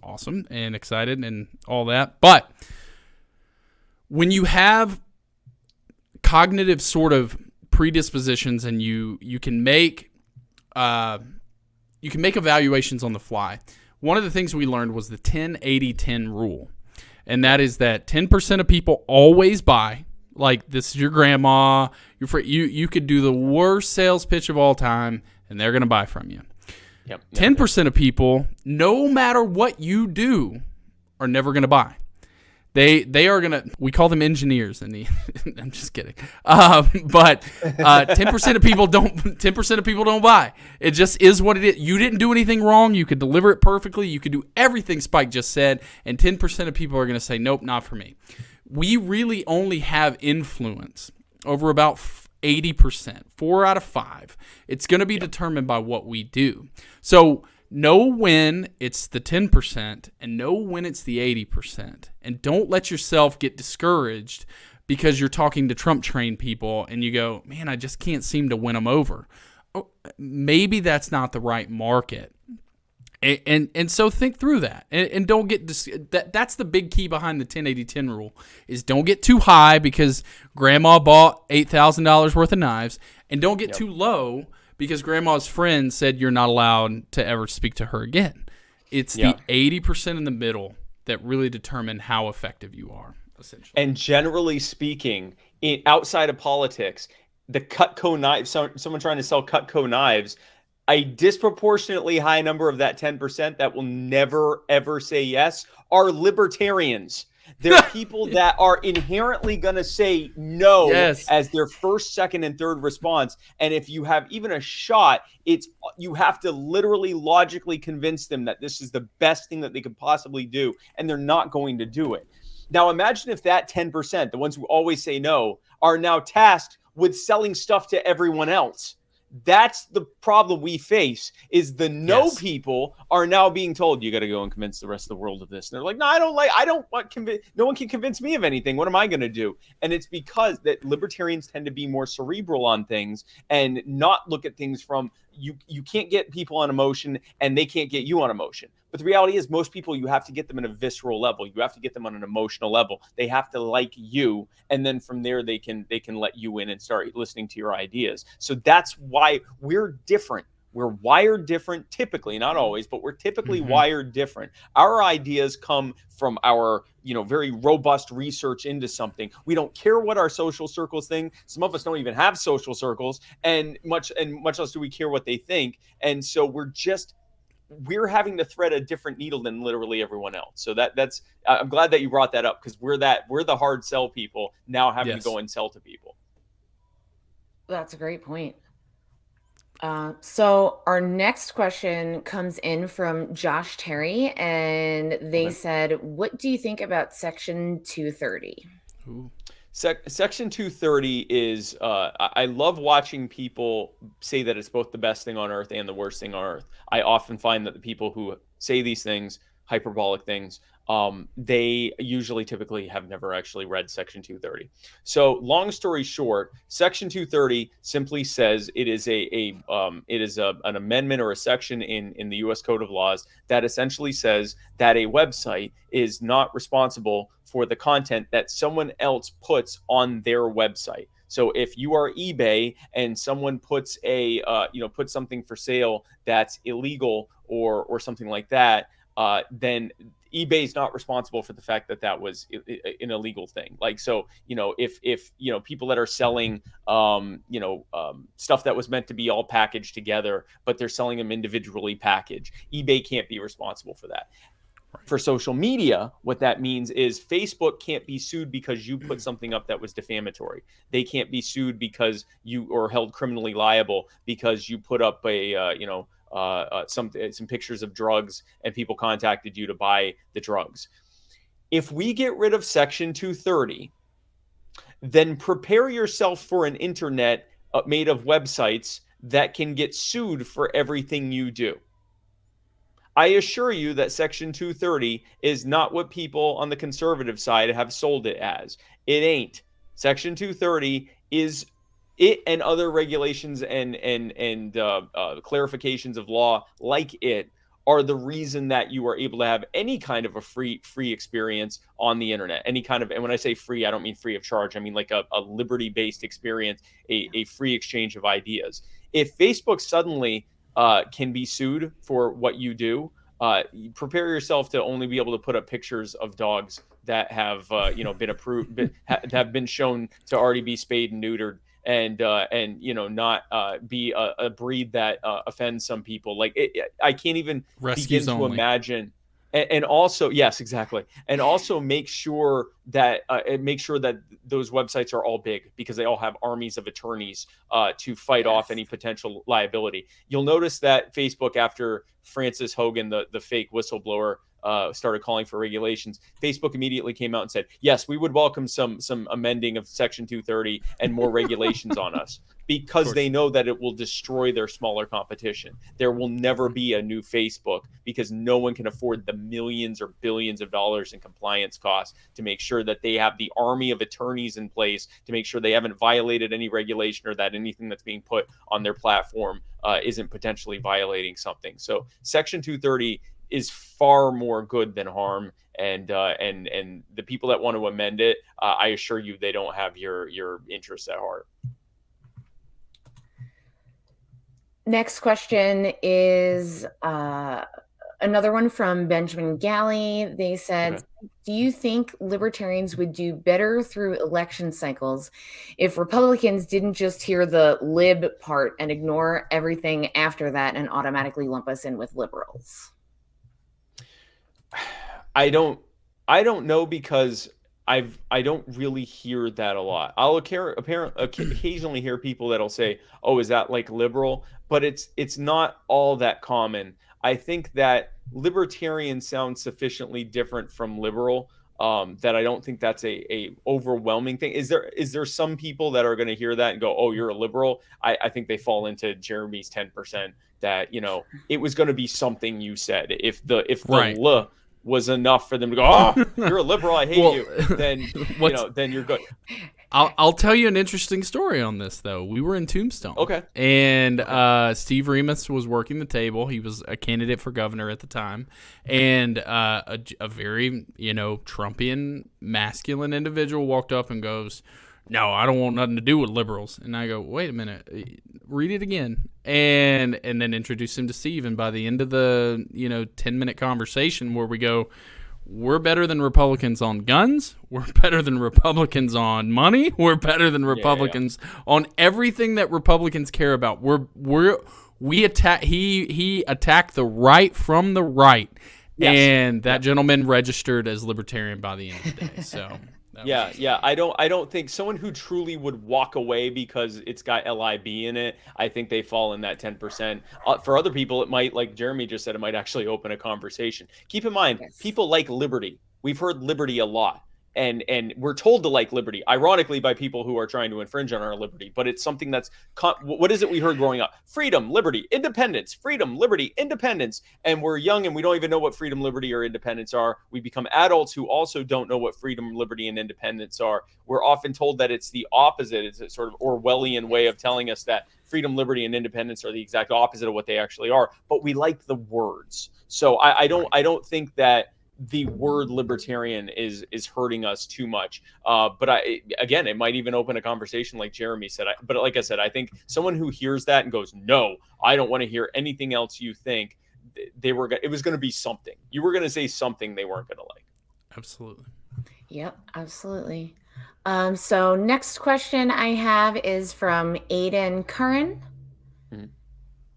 awesome and excited and all that. But when you have cognitive sort of predispositions and you can make evaluations on the fly, one of the things we learned was the 10-80-10 rule. And that is that 10% of people always buy. Like, this is your grandma. You could do the worst sales pitch of all time, and they're going to buy from you. Yep. 10% of people, no matter what you do, are never going to buy. They are gonna. We call them engineers, and I'm just kidding. But 10% of people don't. 10% of people don't buy. It just is what it is. You didn't do anything wrong. You could deliver it perfectly. You could do everything Spike just said, and 10% of people are gonna say, nope, not for me. We really only have influence over about 80%, 4 out of 5. It's gonna be determined by what we do. So know when it's the 10% and know when it's the 80%. And don't let yourself get discouraged because you're talking to Trump trained people and you go, man, I just can't seem to win them over. Oh, maybe that's not the right market. And so think through that. And don't get that's the big key behind the 10-80-10 rule is don't get too high because grandma bought $8,000 worth of knives, and don't get too low because grandma's friend said you're not allowed to ever speak to her again. It's the 80% in the middle that really determine how effective you are, essentially. And generally speaking, outside of politics, the Cutco knives, someone trying to sell Cutco knives, a disproportionately high number of that 10% that will never, ever say yes are libertarians. They're people that are inherently going to say no as their first, second, and third response. And if you have even a shot, you have to literally logically convince them that this is the best thing that they could possibly do, and they're not going to do it. Now, imagine if that 10%, the ones who always say no, are now tasked with selling stuff to everyone else. That's the problem we face is the no people are now being told, you got to go and convince the rest of the world of this. And they're like, no, no one can convince me of anything. What am I going to do? And it's because that libertarians tend to be more cerebral on things and not look at things from you can't get people on emotion and they can't get you on emotion. But the reality is most people, you have to get them in a visceral level. You have to get them on an emotional level. They have to like you. And then from there, they can let you in and start listening to your ideas. So that's why we're different We're wired different, typically, not always, but we're typically Mhm. wired different. Our ideas come from our, very robust research into something. We don't care what our social circles think. Some of us don't even have social circles, and much less do we care what they think. And so we're having to thread a different needle than literally everyone else. So that's I'm glad that you brought that up, because we're the hard sell people now having to Yes. go and sell to people. That's a great point. So our next question comes in from Josh Terry, and they Okay. said, "What do you think about Section 230?" Ooh. Section 230 is, I love watching people say that it's both the best thing on earth and the worst thing on earth. I often find that the people who say these things, hyperbolic things, they usually typically have never actually read Section 230. So long story short, Section 230 simply says it is an amendment or a section in the U.S. Code of Laws that essentially says that a website is not responsible for the content that someone else puts on their website. So if you are eBay and someone puts puts something for sale that's illegal or something like that, then eBay is not responsible for the fact that that was an illegal thing. Like, so, if people that are selling stuff that was meant to be all packaged together, but they're selling them individually packaged, eBay can't be responsible for that. For social media, what that means is Facebook can't be sued because you put something up that was defamatory. They can't be sued because you or held criminally liable because you put up some pictures of drugs and people contacted you to buy the drugs. If we get rid of Section 230, then prepare yourself for an internet made of websites that can get sued for everything you do. I assure you that Section 230 is not what people on the conservative side have sold it as. It ain't. Section 230 is it, and other regulations and clarifications of law like it are the reason that you are able to have any kind of a free experience on the internet. Any kind of, and when I say free, I don't mean free of charge. I mean like a liberty-based experience, a free exchange of ideas. If Facebook suddenly can be sued for what you do, prepare yourself to only be able to put up pictures of dogs that have been approved, have been shown to already be spayed and neutered, and not be a breed that offends some people. Like I can't even begin Rescues to only. imagine. And also, yes, exactly. And also make sure that those websites are all big, because they all have armies of attorneys to fight off Yes. any potential liability. You'll notice that Facebook, after Francis Hogan, the fake whistleblower, started calling for regulations, Facebook immediately came out and said, yes, we would welcome some amending of Section 230 and more regulations on us, because they know that it will destroy their smaller competition. There will never be a new Facebook, because no one can afford the millions or billions of dollars in compliance costs to make sure that they have the army of attorneys in place to make sure they haven't violated any regulation, or that anything that's being put on their platform isn't potentially violating something. So Section 230 is far more good than harm, and the people that want to amend it, I assure you, they don't have your interests at heart. Next question is another one from Benjamin Galley. They said, Okay. "Do you think libertarians would do better through election cycles if Republicans didn't just hear the lib part and ignore everything after that and automatically lump us in with liberals?" I don't know, because I don't really hear that a lot. I'll occasionally hear people that'll say, "Oh, is that like liberal?" But it's not all that common. I think that libertarian sounds sufficiently different from liberal, that I don't think that's a overwhelming thing. Is there some people that are going to hear that and go, "Oh, you're a liberal"? I think they fall into Jeremy's 10%, that it was going to be something you said. If the Right. "l" was enough for them to go, "Oh, you're a liberal, I hate Well, you," then then you're good. I'll tell you an interesting story on this, though. We were in Tombstone. Okay. And Steve Remus was working the table. He was a candidate for governor at the time. And a very, Trumpian, masculine individual walked up and goes, no, I don't want nothing to do with liberals. And I go, wait a minute, read it again. And then introduce him to Steve. And by the end of the 10-minute conversation where we go, we're better than Republicans on guns. We're better than Republicans on money. We're better than Republicans on everything that Republicans care about. We attack. He attacked the right from the right, and that gentleman registered as libertarian by the end of the day. So. I don't think someone who truly would walk away because it's got LIB in it, I think they fall in that 10%. For other people, it might, like Jeremy just said, it might actually open a conversation. Keep in mind, people like liberty. We've heard liberty a lot. And we're told to like liberty, ironically, by people who are trying to infringe on our liberty. But it's something that's what is it we heard growing up? Freedom, liberty, independence. Freedom, liberty, independence. And we're young and we don't even know what freedom, liberty, or independence are. We become adults who also don't know what freedom, liberty, and independence are. We're often told that it's the opposite. It's a sort of Orwellian way of telling us that freedom, liberty, and independence are the exact opposite of what they actually are. But we like the words. So I don't think that the word libertarian is hurting us too much. But again, it might even open a conversation like Jeremy said. But like I said, I think someone who hears that and goes, no, I don't want to hear anything else you think, it was going to be something. You were going to say something they weren't going to like. Absolutely. Yep, absolutely. So next question I have is from Aiden Curran. Mm-hmm.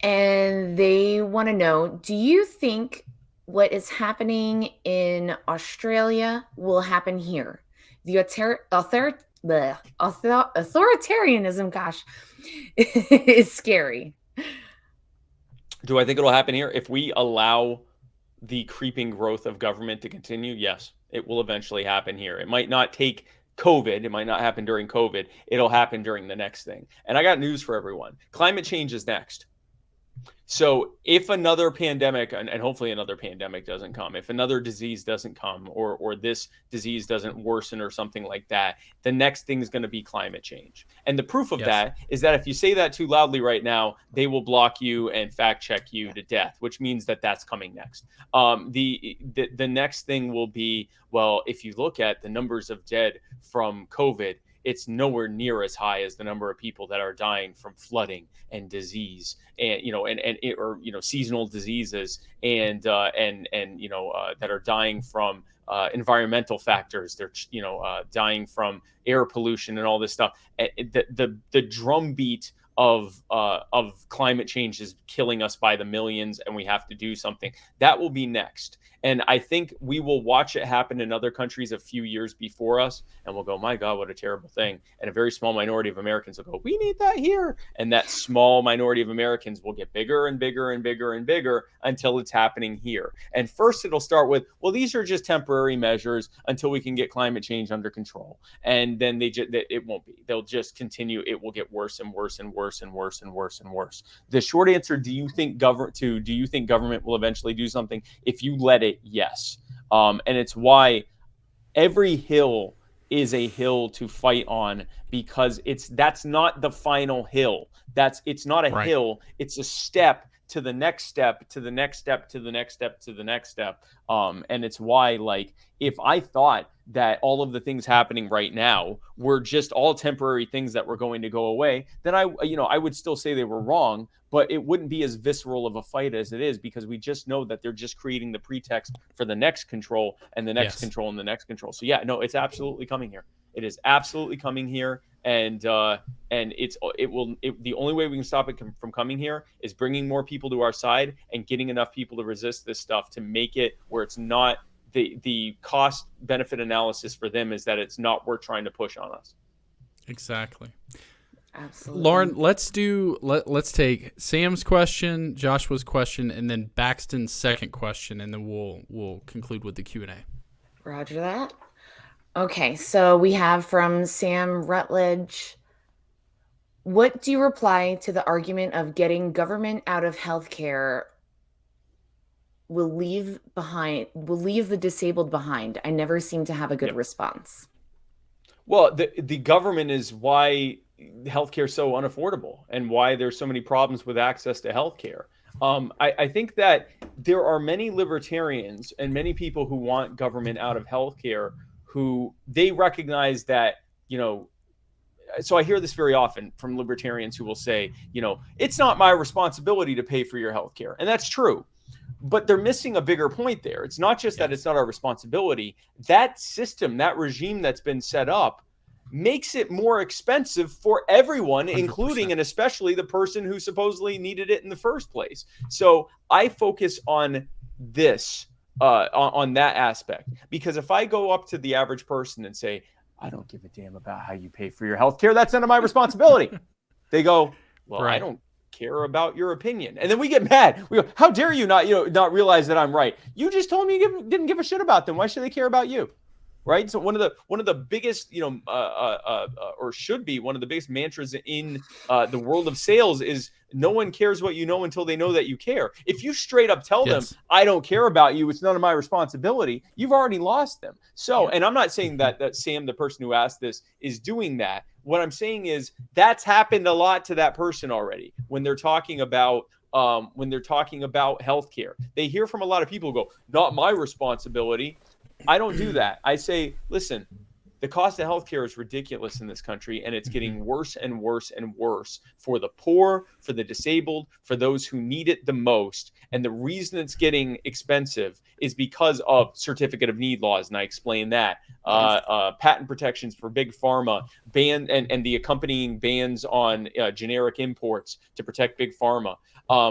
And they want to know, do you think what is happening in Australia will happen here? The authoritarianism, gosh, is scary. Do I think it'll happen here? If we allow the creeping growth of government to continue, yes, it will eventually happen here. It might not take COVID. It might not happen during COVID. It'll happen during the next thing. And I got news for everyone. Climate change is next. So if another pandemic, and hopefully another pandemic doesn't come, if another disease doesn't come, or this disease doesn't worsen or something like that, the next thing is going to be climate change. And the proof of that is that if you say that too loudly right now, they will block you and fact check you to death, which means that that's coming next. The next thing will be, well, if you look at the numbers of dead from COVID, it's nowhere near as high as the number of people that are dying from flooding and disease and seasonal diseases and that are dying from environmental factors. They're dying from air pollution and all this stuff. The drumbeat of climate change is killing us by the millions, and we have to do something. That will be next. And I think we will watch it happen in other countries a few years before us, and we'll go, my God, what a terrible thing. And a very small minority of Americans will go, we need that here. And that small minority of Americans will get bigger and bigger and bigger and bigger until it's happening here. And first it'll start with, well, these are just temporary measures until we can get climate change under control. And then it won't be. They'll just continue. It will get worse and worse and worse and worse and worse and worse. The short answer, do you think government will eventually do something? If you let it, yes. And it's why every hill is a hill to fight on, because that's not the final hill. It's not a hill. It's a step to the next step, to the next step, to the next step, to the next step. And it's why, like, if I thought that all of the things happening right now were just all temporary things that were going to go away, then I would still say they were wrong, but it wouldn't be as visceral of a fight as it is, because we just know that they're just creating the pretext for the next control and the next control and the next control. So yeah, no, it's absolutely coming here. It is absolutely coming here. And the only way we can stop it from coming here is bringing more people to our side and getting enough people to resist this stuff to make it where it's not the cost benefit analysis for them is that it's not worth trying to push on us. Exactly. Absolutely. Lauren, let's take Sam's question, Joshua's question, and then Baxton's second question, and then we'll conclude with the Q&A. Roger that. Okay, so we have from Sam Rutledge. What do you reply to the argument of getting government out of healthcare will leave the disabled behind? I never seem to have a good response. Well, the government is why healthcare is so unaffordable and why there's so many problems with access to healthcare. I think that there are many libertarians and many people who want government out of healthcare who they recognize that, so I hear this very often from libertarians who will say, it's not my responsibility to pay for your health care. And that's true. But they're missing a bigger point there. It's not just that it's not our responsibility. That system, that regime that's been set up makes it more expensive for everyone, 100%. including and especially the person who supposedly needed it in the first place. So I focus on this, on that aspect, because if I go up to the average person and say, I don't give a damn about how you pay for your health care, that's none of my responsibility. They go, well, Right. I don't care about your opinion. And then we get mad. We go, how dare you not realize that I'm right? You just told me you didn't give a shit about them. Why should they care about you? Right. So one of the biggest, or should be one of the biggest mantras in the world of sales is no one cares what you know until they know that you care. If you straight up tell them, I don't care about you, it's none of my responsibility, you've already lost them. So, and I'm not saying that Sam, the person who asked this, is doing that. What I'm saying is that's happened a lot to that person already when they're talking about healthcare. They hear from a lot of people who go, not my responsibility. I don't do that. I say, listen, the cost of healthcare is ridiculous in this country, and it's getting worse and worse and worse for the poor, for the disabled, for those who need it the most. And the reason it's getting expensive is because of certificate of need laws, and I explained that. Patent protections for big pharma, and the accompanying bans on generic imports to protect big pharma,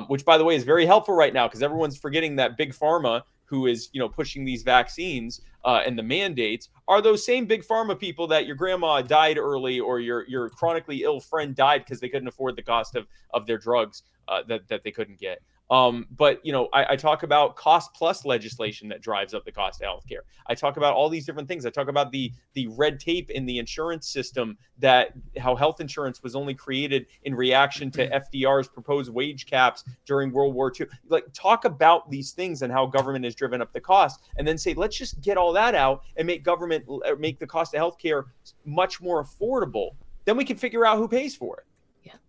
which, by the way, is very helpful right now because everyone's forgetting that big pharma, who is pushing these vaccines and the mandates, are those same big pharma people that your grandma died early or your chronically ill friend died because they couldn't afford the cost of their drugs that they couldn't get. But I talk about cost plus legislation that drives up the cost of healthcare. I talk about all these different things. I talk about the red tape in the insurance system, how health insurance was only created in reaction to FDR's proposed wage caps during World War II. Like, talk about these things and how government has driven up the cost, and then say, let's just get all that out and make the cost of healthcare much more affordable. Then we can figure out who pays for it.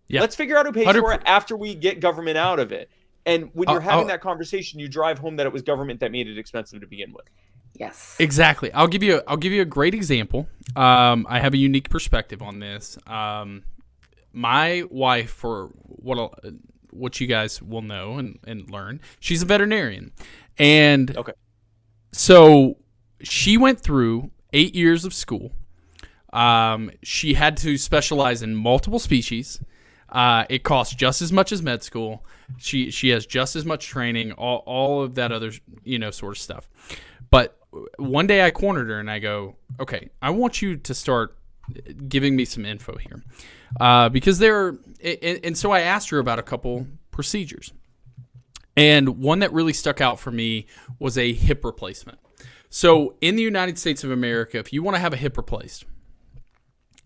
Yeah. Let's figure out who pays for it after we get government out of it. And when you're having that conversation, you drive home that it was government that made it expensive to begin with. Yes. Exactly. I'll give you a great example. I have a unique perspective on this. My wife, for what you guys will know and learn, she's a veterinarian. And so she went through 8 years of school. She had to specialize in multiple species. It costs just as much as med school. She has just as much training, all of that other, sort of stuff. But one day I cornered her and I go, okay, I want you to start giving me some info here. Because and so I asked her about a couple procedures. And one that really stuck out for me was a hip replacement. So in the United States of America, if you want to have a hip replaced,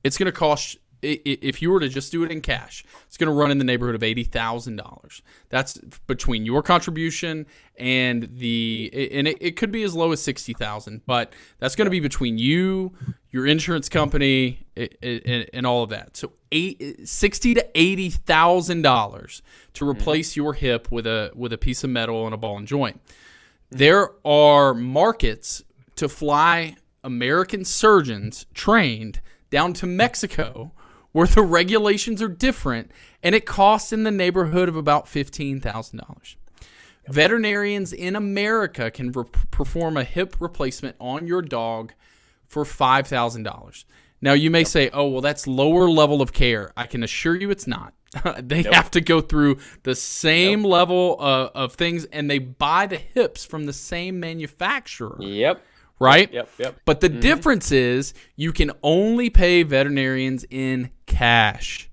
it's going to cost, if you were to just do it in cash, it's going to run in the neighborhood of $80,000. That's between your contribution and it could be as low as $60,000, but that's going to be between you, your insurance company, and all of that. So $60,000 to $80,000 to replace your hip with a piece of metal and a ball and joint. There are markets to fly American surgeons trained down to Mexico, where the regulations are different, and it costs in the neighborhood of about $15,000. Veterinarians in America can perform a hip replacement on your dog for $5,000. Now, you may say, oh, well, that's lower level of care. I can assure you it's not. They have to go through the same level of things, and they buy the hips from the same manufacturer. Yep. Right? Yep. But the difference is you can only pay veterinarians in cash.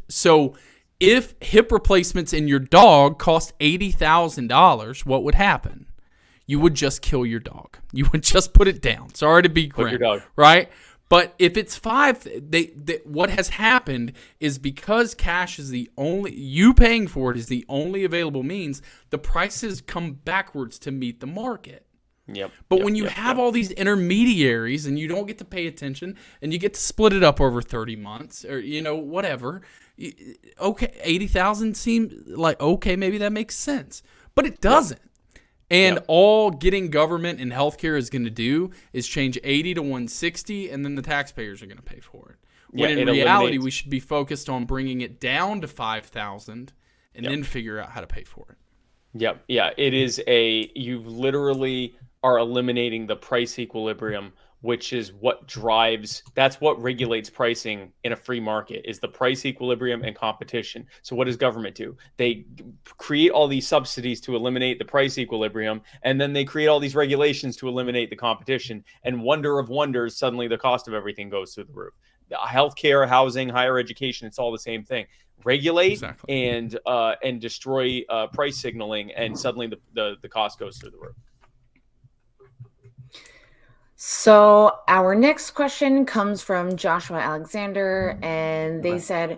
So if hip replacements in your dog cost $80,000, what would happen? You would just kill your dog. You would just put it down. Sorry to be grim. Your dog. Right? But if it's what has happened is because cash is you paying for it is the only available means, the prices come backwards to meet the market. But when you have all these intermediaries and you don't get to pay attention and you get to split it up over 30 months or, whatever, okay, 80,000 seems like, okay, maybe that makes sense. But it doesn't. And all getting government and healthcare is going to do is change 80 to 160, and then the taxpayers are going to pay for it. When Yeah, in it reality, eliminates. we should be focused on bringing it down to 5,000 and Yep. then figure out how to pay for it. Yep. Yeah. It is you literally are eliminating the price equilibrium, which is that's what regulates pricing in a free market is the price equilibrium and competition. So what does government do? They create all these subsidies to eliminate the price equilibrium, and then they create all these regulations to eliminate the competition. And wonder of wonders, suddenly the cost of everything goes through the roof. Healthcare, housing, higher education, it's all the same thing. Regulate Exactly. and destroy price signaling, and suddenly the cost goes through the roof. So our next question comes from Joshua Alexander, and they said,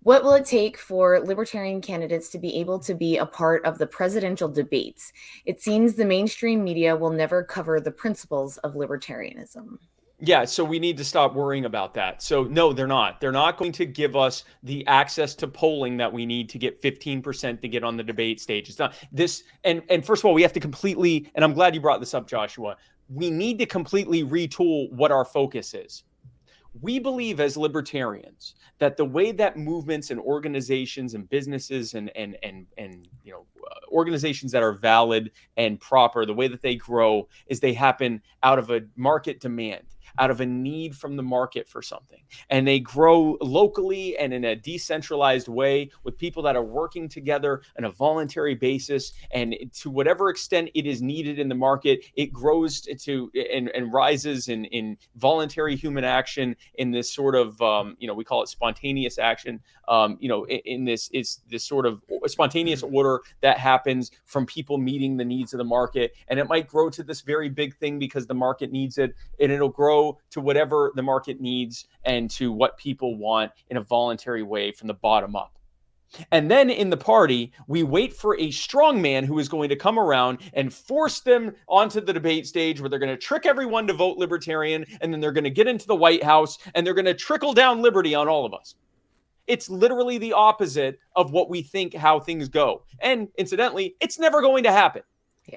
what will it take for libertarian candidates to be able to be a part of the presidential debates? It seems the mainstream media will never cover the principles of libertarianism. Yeah, so we need to stop worrying about that. So no, they're not. They're not going to give us the access to polling that we need to get 15% to get on the debate stage. It's not this. And first of all, we have to completely, and I'm glad you brought this up, Joshua. We need to completely retool what our focus is. We believe as libertarians that the way that movements and organizations and businesses and organizations that are valid and proper, the way that they grow is they happen out of a market demand, out of a need from the market for something. And they grow locally and in a decentralized way with people that are working together on a voluntary basis. And to whatever extent it is needed in the market, it grows to and rises in voluntary human action in this sort of, we call it spontaneous action. In this sort of spontaneous order that happens from people meeting the needs of the market. And it might grow to this very big thing because the market needs it, and it'll grow to whatever the market needs and to what people want in a voluntary way from the bottom up. And then in the party, we wait for a strong man who is going to come around and force them onto the debate stage where they're going to trick everyone to vote libertarian, and then they're going to get into the White House and they're going to trickle down liberty on all of us. It's literally the opposite of what we think how things go. And incidentally, it's never going to happen.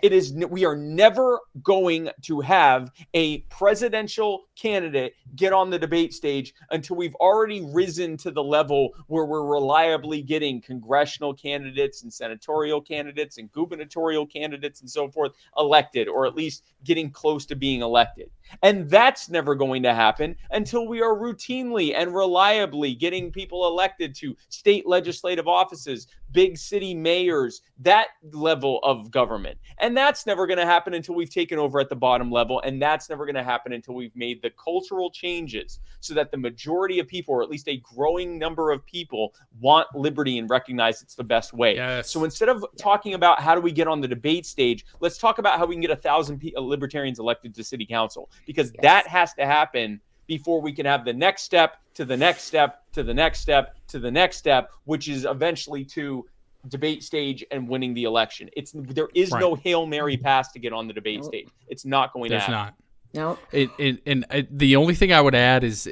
Yeah. We are never going to have a presidential candidate get on the debate stage until we've already risen to the level where we're reliably getting congressional candidates and senatorial candidates and gubernatorial candidates and so forth elected, or at least getting close to being elected. And that's never going to happen until we are routinely and reliably getting people elected to state legislative offices, big city mayors, that level of government. And that's never going to happen until we've taken over at the bottom level. And that's never going to happen until we've made the cultural changes so that the majority of people, or at least a growing number of people, want liberty and recognize it's the best way. Yes. So instead of talking about how do we get on the debate stage, let's talk about how we can get 1,000 libertarians elected to city council, because that has to happen before we can have the next step to the next step to the next step to the next step, which is eventually to debate stage and winning the election. There is no Hail Mary pass to get on the debate stage. It's not going to happen. Nope. The only thing I would add is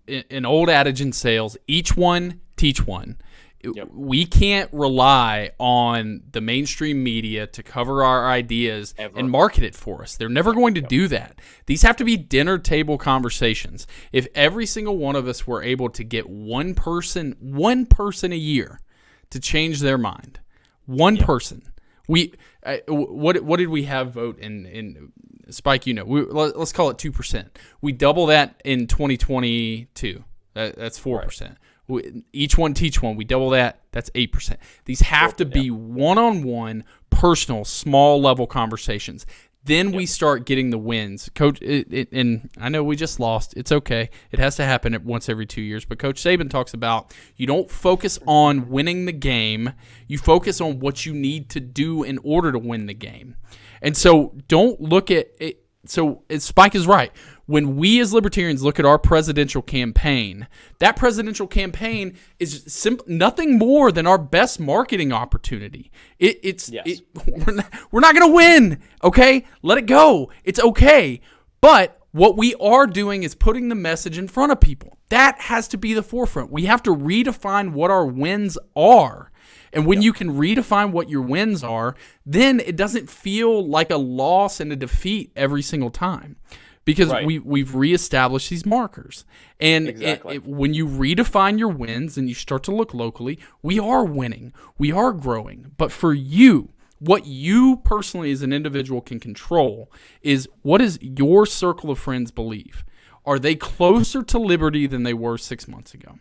an old adage in sales: each one, teach one. Yep. We can't rely on the mainstream media to cover our ideas and market it for us. They're never going to do that. These have to be dinner table conversations. If every single one of us were able to get one person a year to change their mind, one person. What did we have vote in Spike? Let's call it 2%. We double that in 2022. That's 4%. Right. Each one teach one. We double that. That's 8%. These have to be one-on-one, personal, small level conversations. Then we start getting the wins. Coach, and I know we just lost. It's okay. It has to happen once every 2 years. But Coach Saban talks about you don't focus on winning the game. You focus on what you need to do in order to win the game. And so don't look at it. So Spike is right. When we as libertarians look at our presidential campaign, that presidential campaign is nothing more than our best marketing opportunity. We're not going to win, okay? Let it go. It's okay. But what we are doing is putting the message in front of people. That has to be the forefront. We have to redefine what our wins are. And when you can redefine what your wins are, then it doesn't feel like a loss and a defeat every single time. because Right. we've reestablished these markers. And Exactly. when you redefine your wins and you start to look locally, we are winning, we are growing. But for you, what you personally as an individual can control is, what does your circle of friends believe? Are they closer to liberty than they were 6 months ago?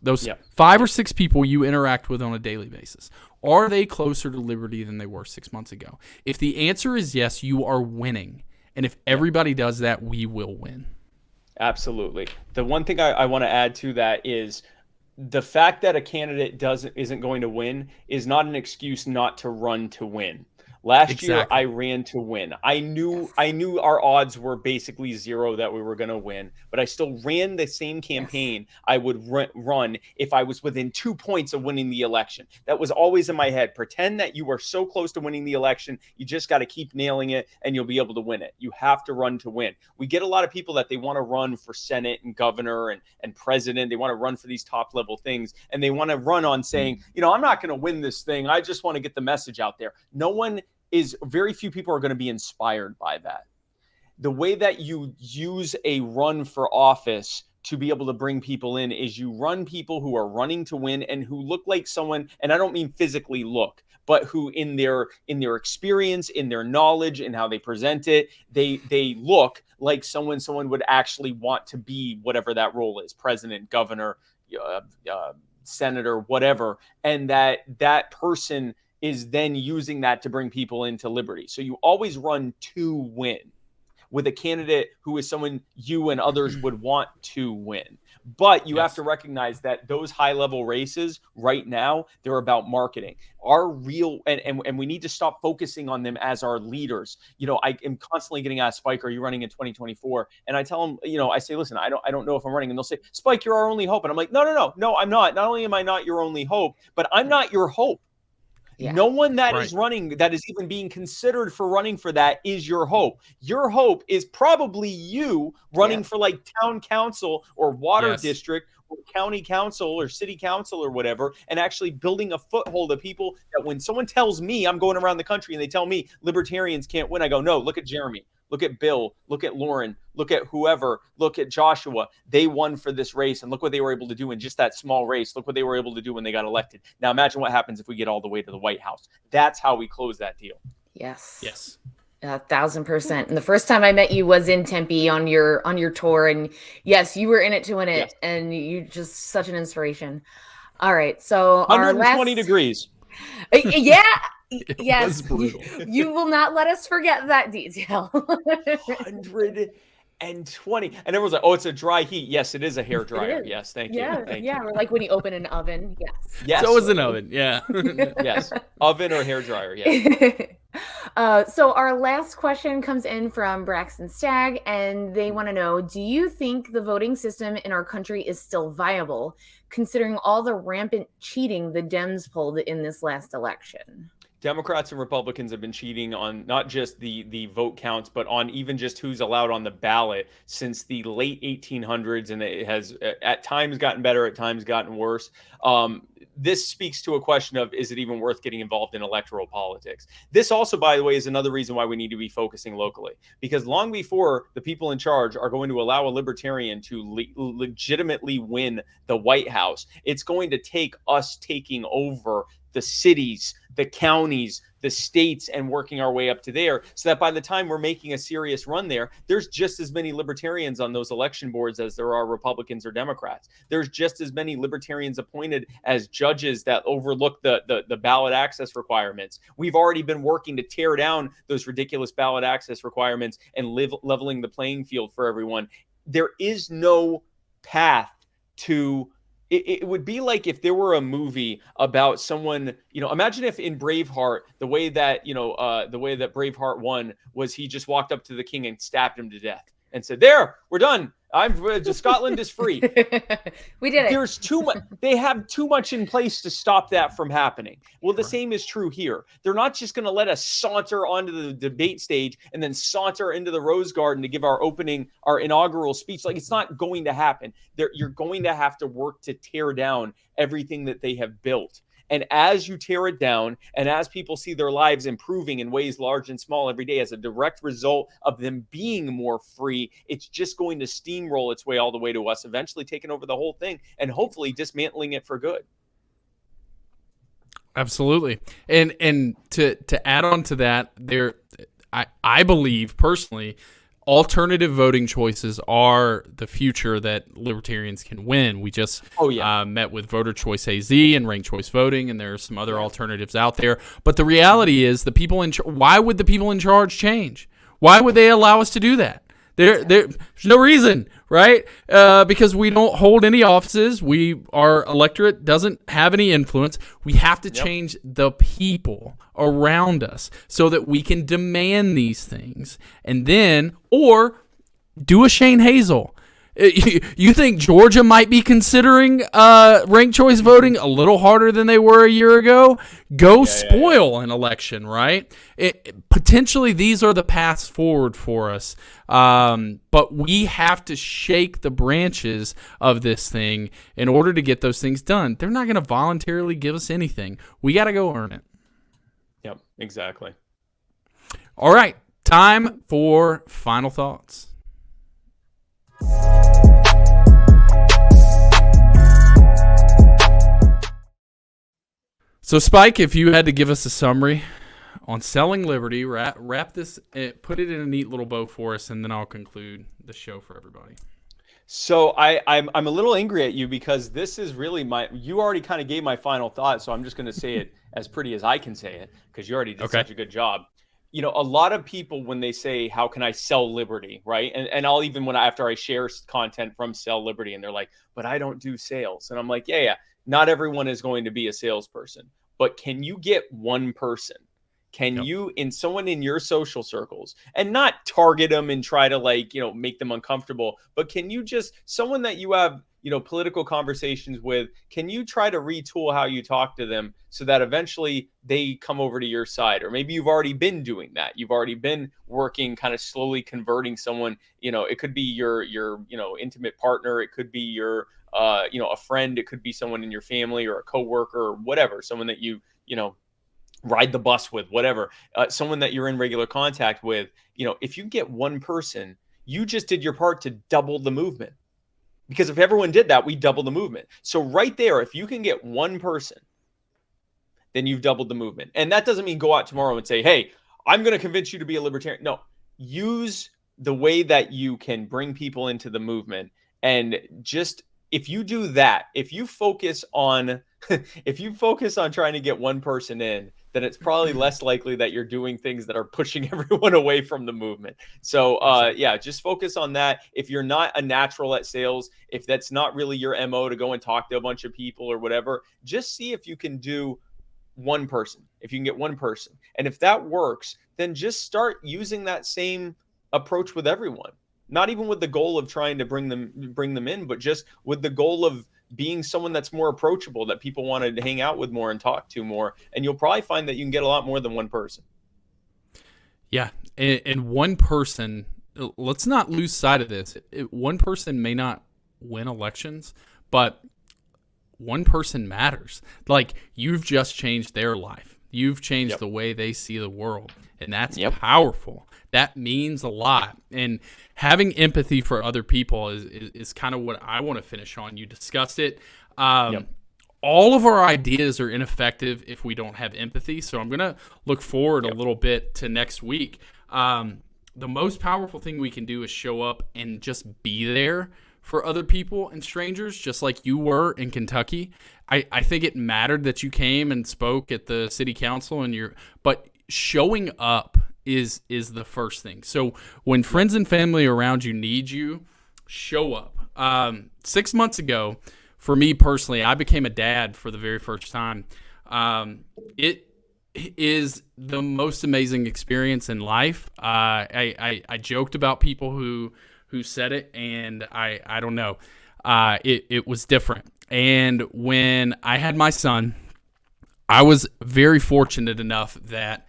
Those 5 or 6 people you interact with on a daily basis, are they closer to liberty than they were 6 months ago? If the answer is yes, you are winning. And if everybody does that, we will win. Absolutely. The one thing I want to add to that is the fact that a candidate isn't going to win is not an excuse not to run to win. Last year, I ran to win. I knew our odds were basically zero that we were going to win, but I still ran the same campaign I would run if I was within 2 points of winning the election. That was always in my head. Pretend that you are so close to winning the election. You just got to keep nailing it and you'll be able to win it. You have to run to win. We get a lot of people that they want to run for Senate and governor and president. They want to run for these top level things, and they want to run on saying, I'm not going to win this thing. I just want to get the message out there. Very few people are going to be inspired by that. The way that you use a run for office to be able to bring people in is you run people who are running to win and who look like someone, and I don't mean physically look, but who in their experience, in their knowledge, and how they present it, they look like someone would actually want to be whatever that role is: president, governor, senator, whatever, and that person is then using that to bring people into liberty. So you always run to win with a candidate who is someone you and others would want to win. But you have to recognize that those high-level races right now, they're about marketing. Our real and we need to stop focusing on them as our leaders. I am constantly getting asked, Spike, are you running in 2024? And I tell them, I say, listen, I don't know if I'm running. And they'll say, Spike, you're our only hope. And I'm like, no, I'm not. Not only am I not your only hope, but I'm not your hope. Yeah. No one that is running, that is even being considered for running for that, is your hope. Your hope is probably you running for like town council or water district or county council or city council or whatever, and actually building a foothold of people that when someone tells me, I'm going around the country and they tell me libertarians can't win, I go, no, look at Jeremy. Look at Bill, look at Lauren, look at whoever, look at Joshua. They won for this race, and look what they were able to do in just that small race. Look what they were able to do when they got elected. Now imagine what happens if we get all the way to the White House. That's how we close that deal. Yes. 1,000%. And the first time I met you was in Tempe on your tour, and yes, you were in it to win it, and you just such an inspiration. All right, so 120 degrees. Yeah. Yes, you will not let us forget that detail. 120. And everyone's like, oh, it's a dry heat. Yes, it is a hair dryer. Yes, thank you. Thank you. Or like when you open an oven. Yes. So is an oven. Yeah. Yes. Oven or hair dryer. Yeah. So our last question comes in from Braxton Stagg, and they want to know, do you think the voting system in our country is still viable, considering all the rampant cheating the Dems pulled in this last election? Democrats and Republicans have been cheating on not just the vote counts, but on even just who's allowed on the ballot since the late 1800s, and it has at times gotten better, at times gotten worse. This speaks to a question of, is it even worth getting involved in electoral politics? This also, by the way, is another reason why we need to be focusing locally, because long before the people in charge are going to allow a libertarian to legitimately win the White House, it's going to take us taking over the cities, the counties, the states, and working our way up to there, so that by the time we're making a serious run there, there's just as many libertarians on those election boards as there are Republicans or Democrats. There's just as many libertarians appointed as judges that overlook the ballot access requirements. We've already been working to tear down those ridiculous ballot access requirements and leveling the playing field for everyone. There is no path to... It would be like if there were a movie about someone, imagine if in Braveheart, the way that Braveheart won was he just walked up to the king and stabbed him to death and said, there, we're done. Scotland is free. We did it. There's too much. They have too much in place to stop that from happening. Well, the same is true here. They're not just going to let us saunter onto the debate stage and then saunter into the Rose Garden to give our inaugural speech. Like, it's not going to happen. You're going to have to work to tear down everything that they have built. And as you tear it down, and as people see their lives improving in ways large and small every day as a direct result of them being more free, it's just going to steamroll its way all the way to us, eventually taking over the whole thing and hopefully dismantling it for good. Absolutely. And to add on to that, I believe personally, alternative voting choices are the future that libertarians can win. We just met with Voter Choice AZ and Ranked Choice Voting, and there are some other alternatives out there. But the reality is, why would the people in charge change? Why would they allow us to do that? There's no reason, right? Because we don't hold any offices. Our electorate doesn't have any influence. We have to change the people around us so that we can demand these things. And then, or do a Shane Hazel. You think Georgia might be considering ranked choice voting a little harder than they were a year ago? Spoil an election, right? Potentially, these are the paths forward for us. But we have to shake the branches of this thing in order to get those things done. They're not going to voluntarily give us anything. We got to go earn it. Yep, exactly. All right, time for final thoughts. So, Spike, if you had to give us a summary on selling liberty, wrap this, put it in a neat little bow for us, and then I'll conclude the show for everybody. So I'm a little angry at you because this is really you already kind of gave my final thought, so I'm just going to say it as pretty as I can say it because you already did such a good job. You know, a lot of people, when they say, how can I sell liberty, right? And I'll even after I share content from Sell Liberty, and they're like, but I don't do sales. And I'm like, yeah, not everyone is going to be a salesperson, but can you get one person? Can you, someone in your social circles, and not target them and try to make them uncomfortable, but can you someone that you have, political conversations with, can you try to retool how you talk to them so that eventually they come over to your side? Or maybe you've already been doing that. You've already been working, kind of slowly converting someone, it could be your intimate partner. It could be your, a friend. It could be someone in your family or a coworker or whatever, someone that you ride the bus with, whatever, someone that you're in regular contact with. If you get one person, you just did your part to double the movement. Because if everyone did that, we double the movement. So right there, if you can get one person, then you've doubled the movement. And that doesn't mean go out tomorrow and say, hey, I'm going to convince you to be a libertarian. No, use the way that you can bring people into the movement. And just, if you do that, if you focus on trying to get one person in, then it's probably less likely that you're doing things that are pushing everyone away from the movement. So just focus on that. If you're not a natural at sales, if that's not really your MO to go and talk to a bunch of people or whatever, just see if you can do one person, if you can get one person. And if that works, then just start using that same approach with everyone. Not even with the goal of trying to bring them in, but just with the goal of being someone that's more approachable, that people want to hang out with more and talk to more. And you'll probably find that you can get a lot more than one person. Yeah. And one person, let's not lose sight of this. One person may not win elections, but one person matters. Like, you've just changed their life. You've changed the way they see the world. And that's powerful. That means a lot. And having empathy for other people is kind of what I want to finish on. You discussed it. All of our ideas are ineffective if we don't have empathy. So I'm going to look forward a little bit to next week. The most powerful thing we can do is show up and just be there for other people and strangers, just like you were in Kentucky. I think it mattered that you came and spoke at the city council, but showing up is the first thing. So when friends and family around you need you, show up. 6 months ago, for me personally, I became a dad for the very first time. It is the most amazing experience in life. I joked about people who said it, and I don't know. It was different. And when I had my son, I was very fortunate enough that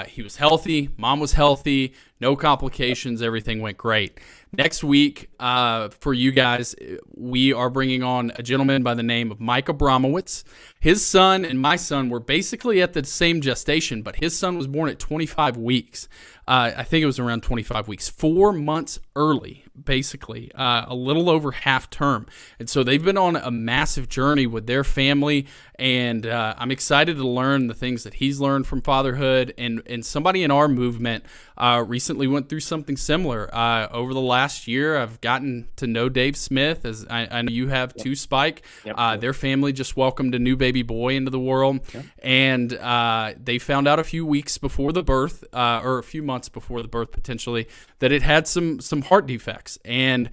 he was healthy, mom was healthy, No complications. Everything went great. Next week, for you guys, we are bringing on a gentleman by the name of Mike Abramowitz. His son and my son were basically at the same gestation, but his son was born at 25 weeks. I think it was around 25 weeks, 4 months early, basically, a little over half term. And so they've been on a massive journey with their family, and I'm excited to learn the things that he's learned from fatherhood. And somebody in our movement recently went through something similar. Over the last year, I've gotten to know Dave Smith, as I know you have too, Spike. Their family just welcomed a new baby boy into the world, and they found out a few weeks before the birth, or a few months before the birth potentially, that it had some heart defects. And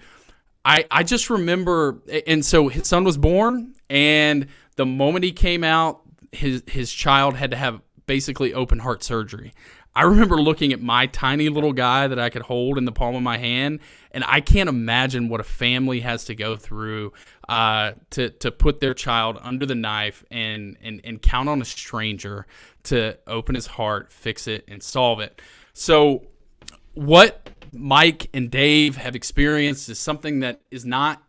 I just remember, and so his son was born, and the moment he came out, his child had to have basically open heart surgery. I remember looking at my tiny little guy that I could hold in the palm of my hand, and I can't imagine what a family has to go through to put their child under the knife and count on a stranger to open his heart, fix it, and solve it. So what Mike and Dave have experienced is something that is not,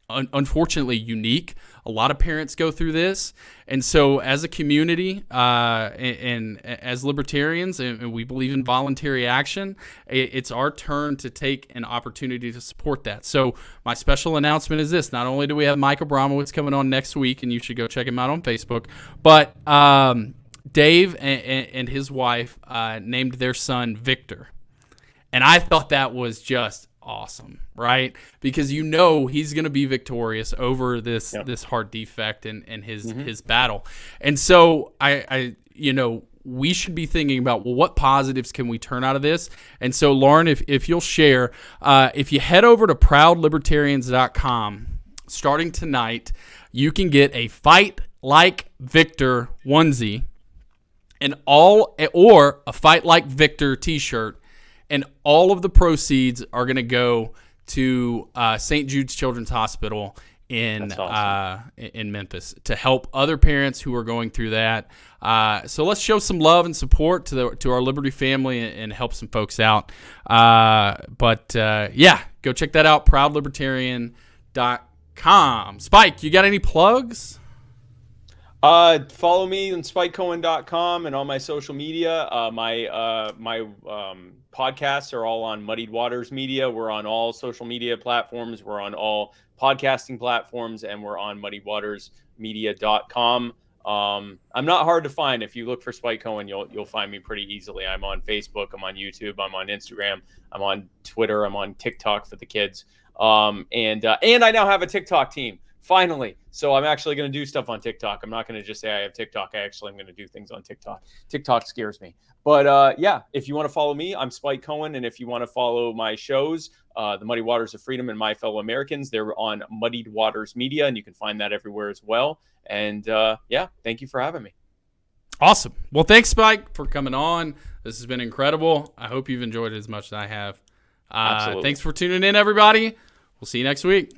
unfortunately, unique. A lot of parents go through this. And so as a community and as libertarians, and we believe in voluntary action, it's our turn to take an opportunity to support that. So my special announcement is this. Not only do we have Mike Abramowitz coming on next week, and you should go check him out on Facebook, but Dave and his wife named their son Victor. And I thought that was just awesome, right? Because he's going to be victorious over this heart defect and his battle. And so I we should be thinking about, well, what positives can we turn out of this? And so, Lauren, if you'll share, if you head over to proudlibertarians.com, starting tonight, you can get a Fight Like Victor onesie or a Fight Like Victor t-shirt. And all of the proceeds are going to go to St. Jude's Children's Hospital in Memphis to help other parents who are going through that. So let's show some love and support to our Liberty family and help some folks out. Go check that out, proudlibertarian.com. Spike, you got any plugs? Follow me on spikecohen.com and on my social media. My podcasts are all on Muddied Waters Media. We're on all social media platforms. We're on all podcasting platforms, and we're on muddiedwatersmedia.com. I'm not hard to find. If you look for Spike Cohen, you'll find me pretty easily. I'm on Facebook. I'm on YouTube. I'm on Instagram. I'm on Twitter. I'm on TikTok for the kids. And I now have a TikTok team. Finally. So I'm actually going to do stuff on TikTok. I'm not going to just say I have TikTok. I actually am going to do things on TikTok. TikTok scares me. But if you want to follow me, I'm Spike Cohen. And if you want to follow my shows, The Muddy Waters of Freedom and My Fellow Americans, they're on Muddied Waters Media, and you can find that everywhere as well. And thank you for having me. Awesome. Well, thanks, Spike, for coming on. This has been incredible. I hope you've enjoyed it as much as I have. Absolutely. Thanks for tuning in, everybody. We'll see you next week.